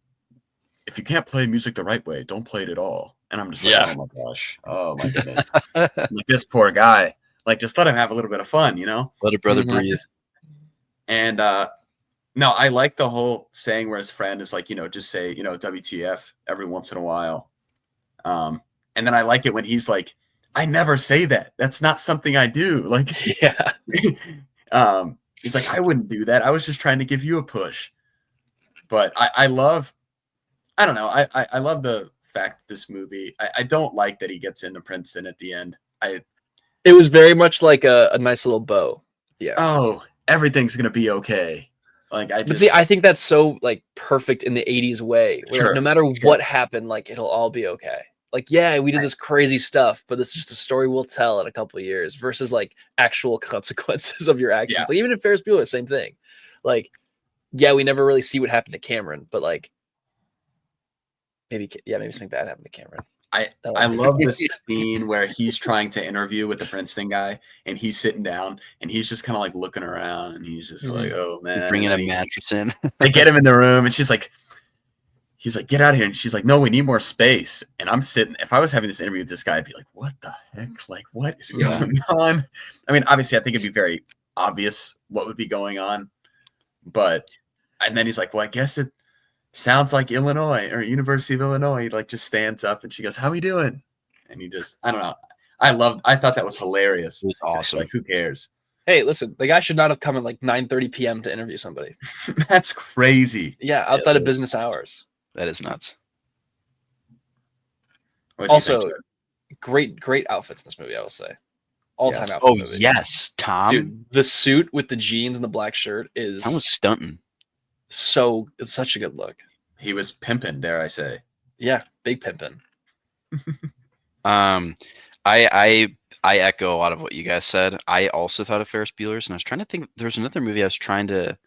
If you can't play music the right way, don't play it at all. And I'm just like, oh my goodness. Like this poor guy, like just let him have a little bit of fun, Let a brother breathe. And no, I like the whole saying where his friend is like, just say, WTF every once in a while. And then I like it when he's like, I never say that. That's not something I do. Like, he's like, I wouldn't do that. I was just trying to give you a push. But I love, I don't know. I love the fact that this movie, I don't like that he gets into Princeton at the end. It was very much like a nice little bow. Yeah. Oh, everything's going to be okay. Like I think that's so like perfect in the 80s way. Where like, no matter what happened, like it'll all be okay. Like, yeah, we did this crazy stuff, but this is just a story we'll tell in a couple of years versus like actual consequences of your actions. Like even in Ferris Bueller, same thing. Like, yeah, we never really see what happened to Cameron, but like maybe something bad happened to Cameron. I love this scene where he's trying to interview with the Princeton guy and he's sitting down and he's just kind of like looking around and he's just like, oh man, bringing a mattress in. They get him in the room and he's like, get out of here. And she's like, no, we need more space. And I'm sitting, if I was having this interview with this guy, I'd be like, what the heck? Like, what is going on? I mean, obviously I think it'd be very obvious what would be going on, and then he's like, well, I guess it sounds like Illinois or University of Illinois. He like just stands up and she goes, how we doing? And he just, I don't know. I thought that was hilarious. It was awesome. Like, who cares? Hey, listen, the guy should not have come at like 9:30 p.m. to interview somebody. That's crazy. Yeah, outside of business hours. That is nuts. Also, great outfits in this movie, I will say. All-time outfit. Oh, movie. yes, Tom. Dude, the suit with the jeans and the black shirt is... Tom was stunting. It's such a good look. He was pimping, dare I say. Yeah, big pimping. I echo a lot of what you guys said. I also thought of Ferris Bueller's, and I was trying to think. There was another movie I was trying to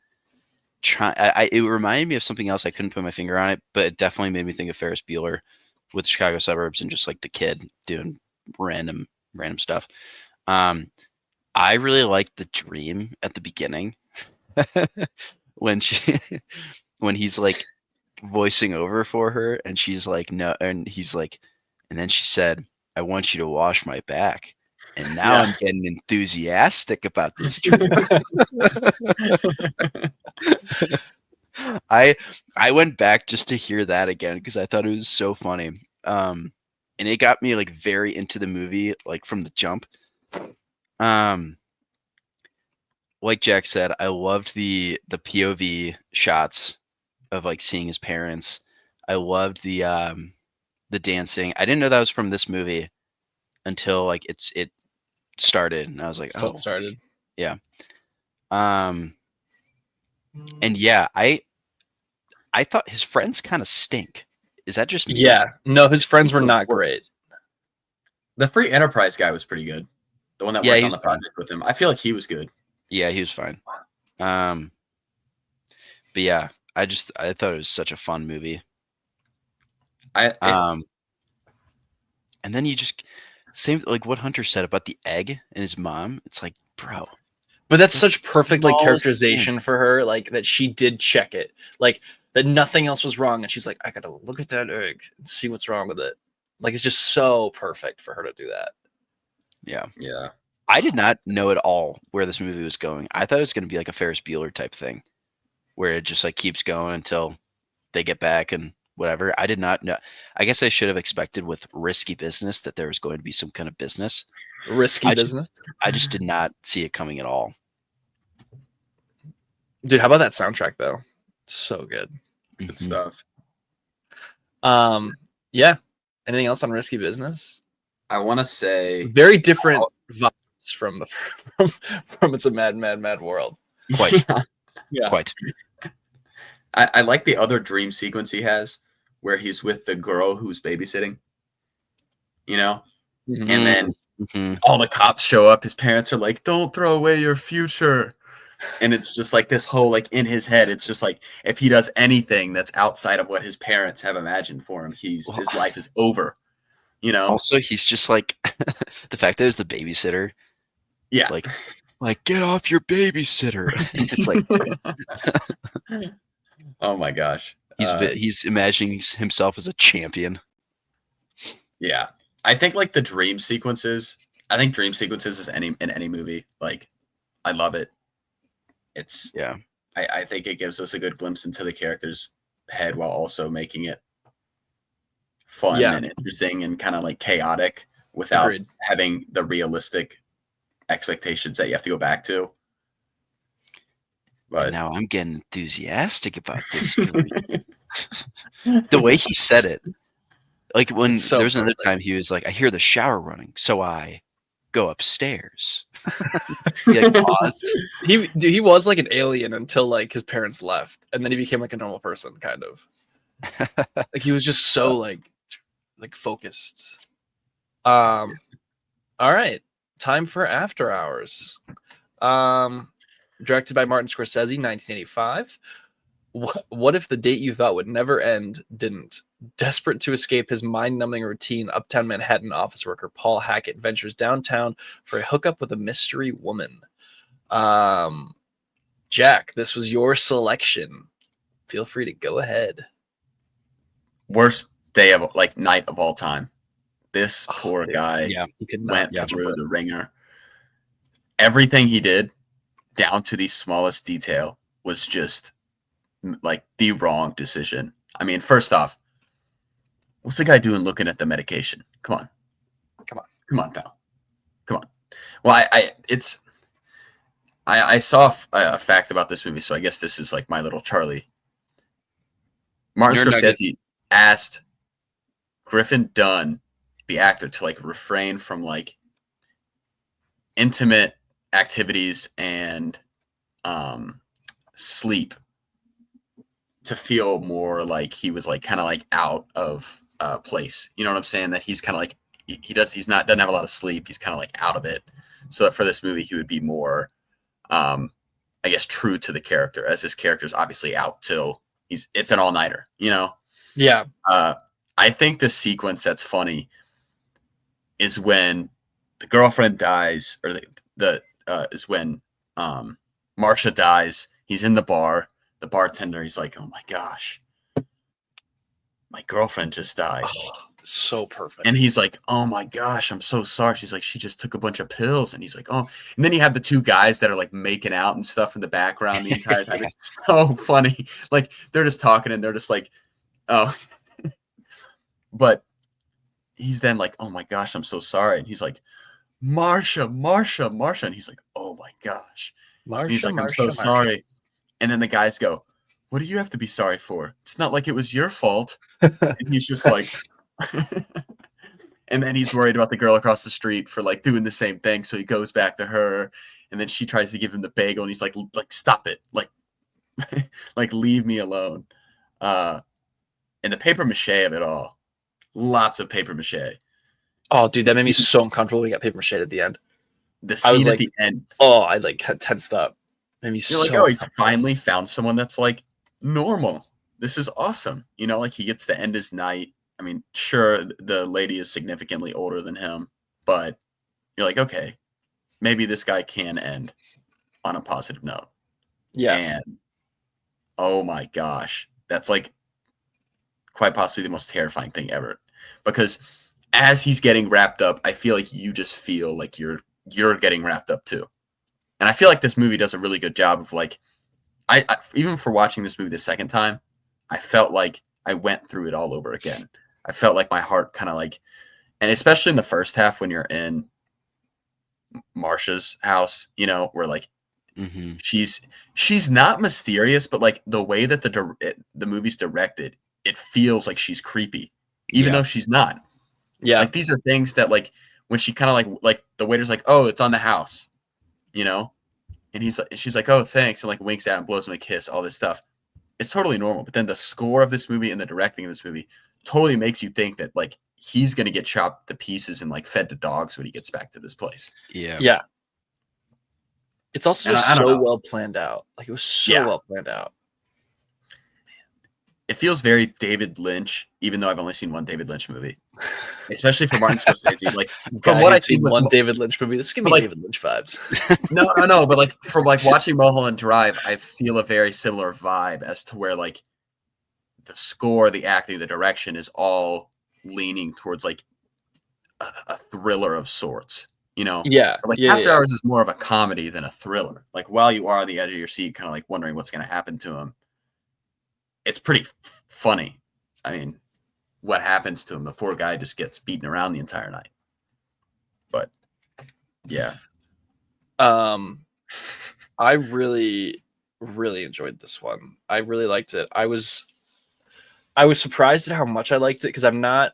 it reminded me of something else. I couldn't put my finger on it, but it definitely made me think of Ferris Bueller with Chicago suburbs and just like the kid doing random stuff. I really liked the dream at the beginning when he's like voicing over for her and she's like, no, and he's like, and then she said, I want you to wash my back. And now I'm getting enthusiastic about this dream. I went back just to hear that again because I thought it was so funny. and it got me like very into the movie, like from the jump. Like Jack said, I loved the POV shots of like seeing his parents. I loved the dancing. I didn't know that was from this movie until like it started, and I was like, Until oh, it started. yeah. And yeah, I thought his friends kind of stink. Is that just me? Yeah, no, his friends were not great. The Free Enterprise guy was pretty good. The one that Yeah, worked he on the was fine. project with him. I feel like he was good. Yeah, he was fine. But yeah, I thought it was such a fun movie. And then you just same like what Hunter said about the egg and his mom. It's like, bro. But that's such perfect like Smallest characterization for her, like that she did check it, like that nothing else was wrong, and she's like, I gotta look at that egg and see what's wrong with it. Like it's just so perfect for her to do that. Yeah. Yeah. I did not know at all where this movie was going. I thought it was going to be like a Ferris Bueller type thing, where it just like keeps going until they get back and whatever. I did not know. I guess I should have expected with Risky Business that there was going to be some kind of business. Risky business. I just did not see it coming at all. Dude, how about that soundtrack though? So good. Good stuff. Yeah. Anything else on Risky Business? I want to say Very different vibes from It's a Mad, Mad, Mad World. Quite. Yeah. Quite. I like the other dream sequence he has where he's with the girl who's babysitting, you know? Mhm. And then all the cops show up. His parents are like, don't throw away your future. And it's just like this whole, like in his head, it's just like if he does anything that's outside of what his parents have imagined for him, his life is over, you know? Also, he's just like the fact that it was the babysitter. Yeah. Like get off your babysitter. It's like oh my gosh. He's imagining himself as a champion. Yeah. I think like the dream sequences is in any movie. Like I love it. It's yeah. I think it gives us a good glimpse into the character's head while also making it fun and interesting and kind of like chaotic without having the realistic expectations that you have to go back to. But now I'm getting enthusiastic about this movie. The way he said it, like when there was another time he was like, I hear the shower running, so I go upstairs. He like paused. He was like an alien until like his parents left, and then he became like a normal person, kind of. Like he was just so like focused. All right, time for After Hours. Directed by Martin Scorsese, 1985. What if the date you thought would never end didn't? Desperate to escape his mind-numbing routine, uptown Manhattan office worker Paul Hackett ventures downtown for a hookup with a mystery woman. Jack, this was your selection. Feel free to go ahead. Worst night of all time. This poor guy went through the ringer. Everything he did, down to the smallest detail, was just like the wrong decision. I mean, first off, what's the guy doing looking at the medication? Come on, pal. Come on. Well, I saw a fact about this movie, so I guess this is like my little Charlie. Martin Scorsese asked Griffin Dunn, the actor, to like refrain from like intimate activities and sleep to feel more like he was like kind of like out of place. You know what I'm saying? That he's kind of like doesn't have a lot of sleep. He's kind of like out of it. So that for this movie he would be more I guess true to the character, as his character's obviously out till it's an all-nighter, you know? Yeah. I think the sequence that's funny is when the girlfriend dies, or is when Marsha dies. He's in the bar. The bartender, he's like, oh my gosh, my girlfriend just died. Oh, so perfect. And he's like, oh my gosh, I'm so sorry. She's like, she just took a bunch of pills. And he's like, oh. And then you have the two guys that are like making out and stuff in the background the entire time. It's so funny. Like they're just talking and they're just like, oh. But he's then like, oh my gosh, I'm so sorry. And he's like, Marsha. And he's like, oh my gosh. And he's like, I'm so sorry. And then the guys go, what do you have to be sorry for? It's not like it was your fault. And he's just like, and then he's worried about the girl across the street for like doing the same thing. So he goes back to her, and then she tries to give him the bagel, and he's like stop it, like, like leave me alone. And the paper mache of it all, lots of paper mache. Oh, dude, that made me so uncomfortable when we got paper mache at the end. The scene at the end. Oh, I like had tensed up. Made me You're like, oh, he's finally found someone that's like normal. This is awesome. You know, like he gets to end his night. I mean, sure, the lady is significantly older than him, but you're like, okay, maybe this guy can end on a positive note. Yeah. And oh my gosh, that's like quite possibly the most terrifying thing ever. Because as he's getting wrapped up, I feel like you just feel like you're getting wrapped up too. And I feel like this movie does a really good job of like, I even for watching this movie the second time, I felt like I went through it all over again. I felt like my heart kind of like, and especially in the first half when you're in Marsha's house, you know, where like she's not mysterious, but like the way that the movie's directed, it feels like she's creepy, even though she's not. Yeah, like these are things that like when she kind of like the waiter's like, oh, it's on the house, you know, and she's like, oh, thanks, and like winks at him, blows him a kiss, all this stuff. It's totally normal. But then the score of this movie and the directing of this movie totally makes you think that like he's gonna get chopped to pieces and like fed to dogs when he gets back to this place. Yeah. It's also just so well planned out. Like it was so well planned out. It feels very David Lynch, even though I've only seen one David Lynch movie, especially for Martin Scorsese. Like from what I've seen with one David Lynch movie, this give me David Lynch vibes. No, but like from like watching Mulholland Drive, I feel a very similar vibe as to where like the score, the acting, the direction is all leaning towards like a thriller of sorts. You know, After Hours is more of a comedy than a thriller. Like while you are on the edge of your seat, kind of like wondering what's going to happen to him, it's pretty funny. I mean, what happens to him? The poor guy just gets beaten around the entire night. But yeah, I really enjoyed this one. I really liked it. I was surprised at how much I liked it because I don't know.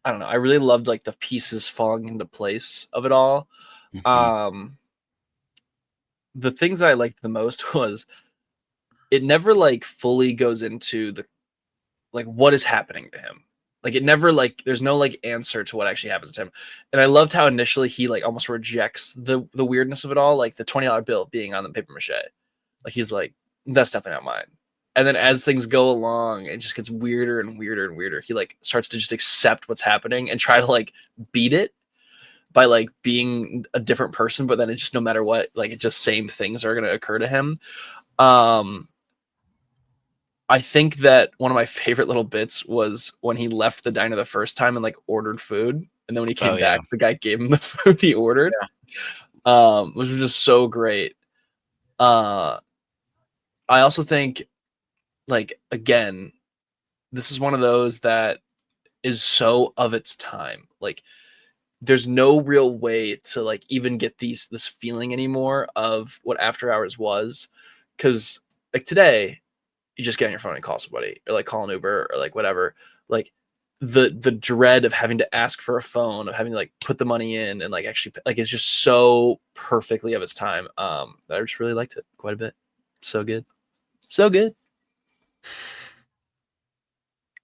I really loved like the pieces falling into place of it all. The things that I liked the most was it never like fully goes into the like what is happening to him. Like it never like there's no like answer to what actually happens to him. And I loved how initially he like almost rejects the weirdness of it all, like the $20 bill being on the paper mache. Like he's like, that's definitely not mine. And then as things go along, it just gets weirder and weirder and weirder. He like starts to just accept what's happening and try to like beat it by like being a different person. But then it just no matter what, like it just same things are going to occur to him. I think that one of my favorite little bits was when he left the diner the first time and like ordered food. And then when he came back, the guy gave him the food he ordered, which was just so great. I also think like, again, this is one of those that is so of its time. Like there's no real way to like even get this feeling anymore of what After Hours was. Cause like today, you just get on your phone and call somebody or like call an Uber or like whatever. Like the dread of having to ask for a phone, of having to like put the money in and like actually like it's just so perfectly of its time. I just really liked it quite a bit. So good. So good.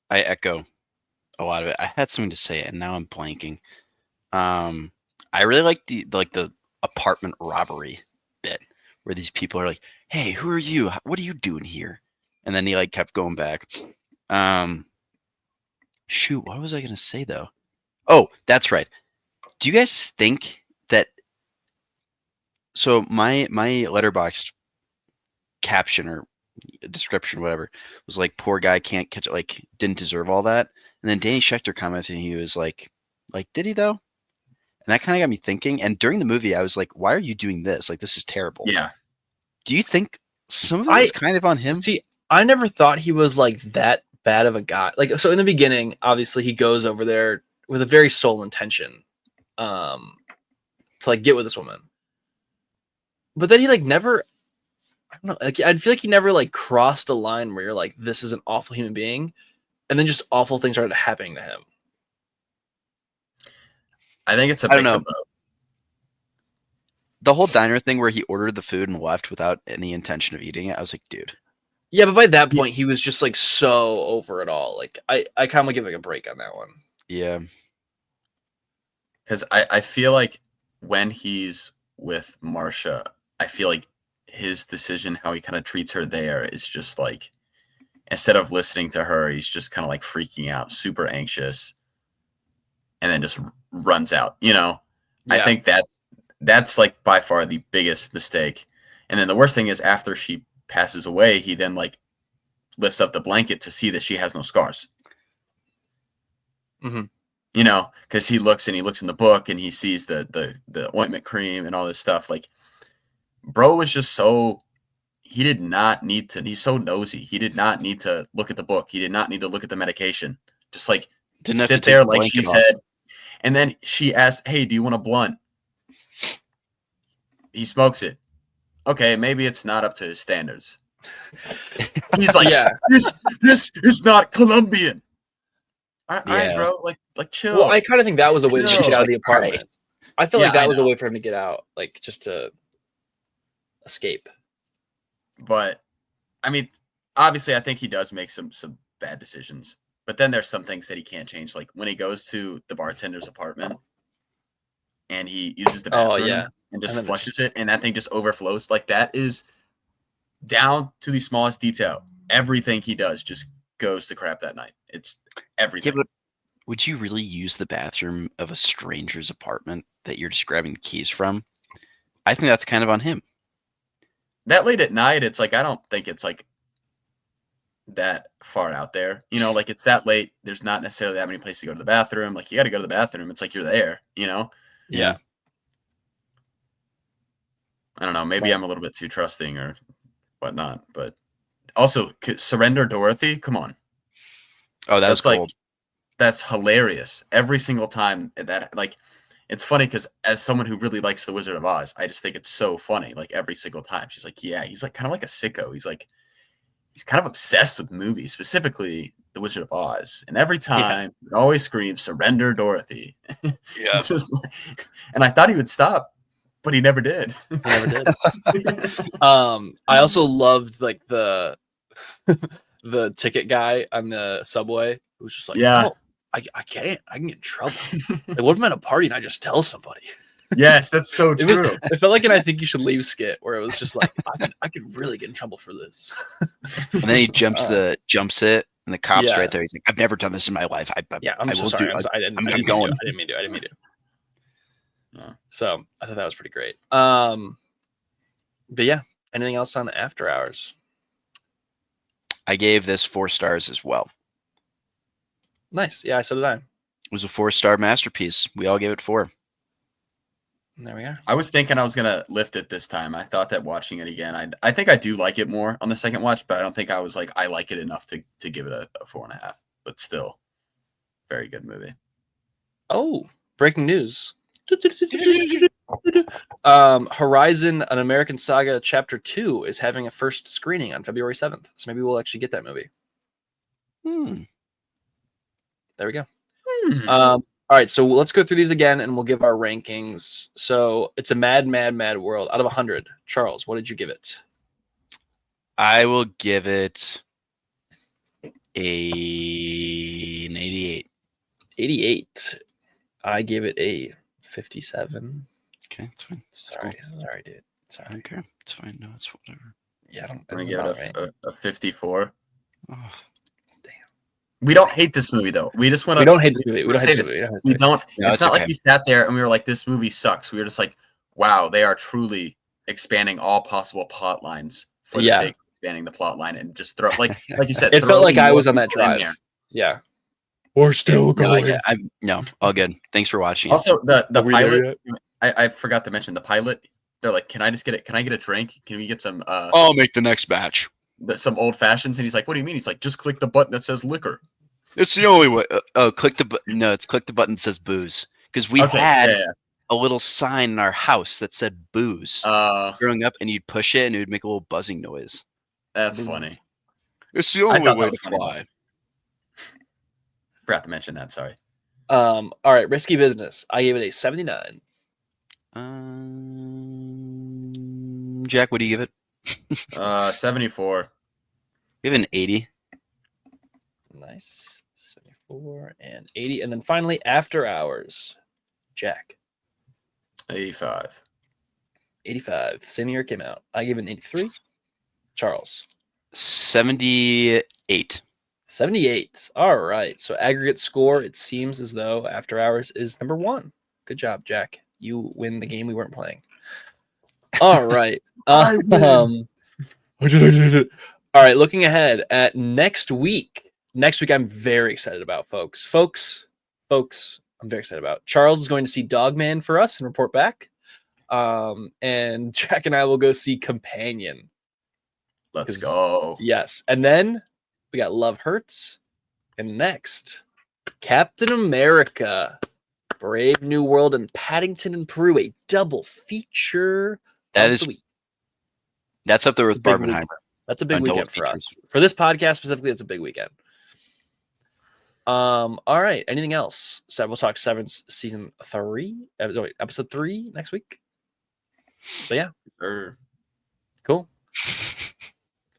I echo a lot of it. I had something to say and now I'm blanking. I really like the apartment robbery bit where these people are like, hey, who are you? What are you doing here? And then he like kept going back. Shoot, what was I going to say though? Oh, that's right. Do you guys think that? So my Letterboxd caption or description, whatever, was like, poor guy can't catch it, like didn't deserve all that. And then Danny Schechter commented and he was like, did he though? And that kind of got me thinking. And during the movie, I was like, why are you doing this? Like, this is terrible. Yeah. Do you think some of it was kind of on him? See, I never thought he was like that bad of a guy. Like, so in the beginning, obviously he goes over there with a very sole intention to like get with this woman. But then he like never, I don't know, like I'd feel like he never like crossed a line where you're like, this is an awful human being, and then just awful things started happening to him. I think it's a I don't mix know. of both. The whole diner thing where he ordered the food and left without any intention of eating it, I was like, dude. Yeah, but by that point, he was just like so over it all. Like I kind of want to give like a break on that one. Yeah. Because I feel like when he's with Marcia, I feel like his decision, how he kind of treats her there, is just like, instead of listening to her, he's just kind of like freaking out, super anxious, and then just runs out. Yeah. I think that's like by far the biggest mistake. And then the worst thing is after she passes away, he then like lifts up the blanket to see that she has no scars. Mm-hmm. Because he looks in the book and he sees the ointment cream and all this stuff. Like, bro was just he did not need to. He's so nosy. He did not need to look at the book. He did not need to look at the medication. Just like Didn't have sit to there, take the like she blanket off. said. And then she asked, "Hey, do you want a blunt?" He smokes it. Okay, maybe it's not up to his standards. He's like, Yeah. this is not Colombian. All right, Yeah. bro, like chill. Well, I kind of think that was a way to No. get out of the Like, all right. apartment. I feel like Yeah, that I was a know. way for him to get out, like just to escape. But I mean, obviously, I think he does make some bad decisions. But then there's some things that he can't change, like when he goes to the bartender's apartment and he uses the Oh, bathroom yeah. and just And then flushes it, and that thing just overflows. Like, that is down to the smallest detail. Everything he does just goes to crap that night. It's everything. Yeah, but would you really use the bathroom of a stranger's apartment that you're just grabbing the keys from? I think that's kind of on him. That late at night, it's like, I don't think it's like that far out there. Like, it's that late. There's not necessarily that many places to go to the bathroom. Like, you got to go to the bathroom. It's like you're there, Yeah. I don't know. Maybe I'm a little bit too trusting or whatnot, but also Surrender Dorothy. Come on. Oh, that was That's cold. That's hilarious. Every single time that, like, it's funny because as someone who really likes The Wizard of Oz, I just think it's so funny. Like, every single time she's like, yeah, he's like kind of like a sicko. He's kind of obsessed with movies, specifically The Wizard of Oz. And every time it always screams, "Surrender Dorothy." Yeah. And I thought he would stop, but he never did. He never did. I also loved like the ticket guy on the subway who was just like, Yeah. "Oh, I can't. I can get in trouble. Like, what if I'm at a party and I just tell somebody?" Yes, that's so It true. was. It felt like an "I think you should leave" skit where it was just like, I could really get in trouble for this. And then he jumps it, and the cop's Yeah. right there. He's like, "I've never done this in my life. Yeah, I'm I so will sorry. do- I didn't I'm mean to. going." I didn't mean to. Yeah. So I thought that was pretty great. But yeah, anything else on After Hours? I gave this 4 stars as well. Nice. Yeah, so did I. It was a 4-star masterpiece. We all gave it 4. And there we are. I was thinking I was gonna lift it this time. I thought that watching it again, I think I do like it more on the second watch, but I don't think I was like, I like it enough to give it a 4.5. But still, very good movie. Oh, breaking news. Horizon: An American Saga Chapter 2 is having a first screening on February 7th. So maybe we'll actually get that movie. There we go. All right, so let's go through these again and we'll give our rankings. So it's a mad, mad, mad world. Out of 100, Charles, what did you give it? I will give it an 88. 88. I give it a 57. Okay, it's fine. Sorry, dude. I Sorry. don't care. It's fine. No, it's whatever. Yeah, I don't. I'm gonna it's give about it right. a 54. Oh, We don't hate this movie though. We just want to. We don't hate this movie. We don't say hate this this. movie. We don't hate this We movie. don't. No, it's it's not okay. like we sat there and we were like, "This movie sucks." We were just like, "Wow, they are truly expanding all possible plot lines for the Yeah. sake of expanding the plot line and just throw like you said." It felt like throwing I more was on that people in drive. there. Yeah. We're still going. No, all good. Thanks for watching. Also, the Are we there pilot. I forgot to mention the pilot. They're like, "Can I just get it? Can I get a drink? Can we get some I'll make the next batch. some old fashions?" And he's like, "What do you mean?" He's like, "Just click the button that says liquor." It's the only way. Click the button. No, it's click the button that says booze. Because we had a little sign in our house that said booze growing up, and you'd push it and it would make a little buzzing noise. That's funny. It's the only way to fly. Forgot to mention that. Sorry. All right, Risky Business. I gave it a 79. Jack, what do you give it? 74. Give it an 80. Nice. 74 and 80. And then finally, After Hours. Jack. 85. 85. Same year it came out. I gave it an 83. Charles. 78. 78. All right. So aggregate score, it seems as though After Hours is number 1. Good job, Jack. You win the game we weren't playing. All right. All right. Looking ahead at next week. Next week, I'm very excited about, folks. Folks, I'm very excited about. Charles is going to see Dogman for us and report back. And Jack and I will go see Companion. Let's go. Yes. And then we got Love Hurts. And next, Captain America, Brave New World, and Paddington in Peru, a double feature. That's up there with Barbenheimer. That's a big weekend for us. For this podcast specifically, it's a big weekend. All right. Anything else? So we'll talk Severance season 3, episode 3 next week. So yeah. Cool.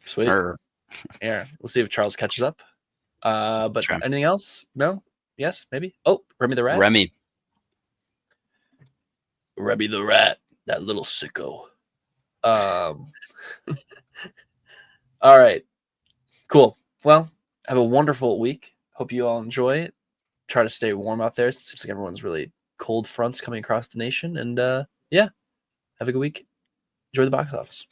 Sweet. Yeah. We'll see if Charles catches up. But anything else? No? Yes? Maybe? Oh, Remy the Rat. Remy the Rat. That little sicko. All right. Cool. Well, have a wonderful week. Hope you all enjoy it. Try to stay warm out there. It seems like everyone's really cold fronts coming across the nation. And yeah, have a good week. Enjoy the box office.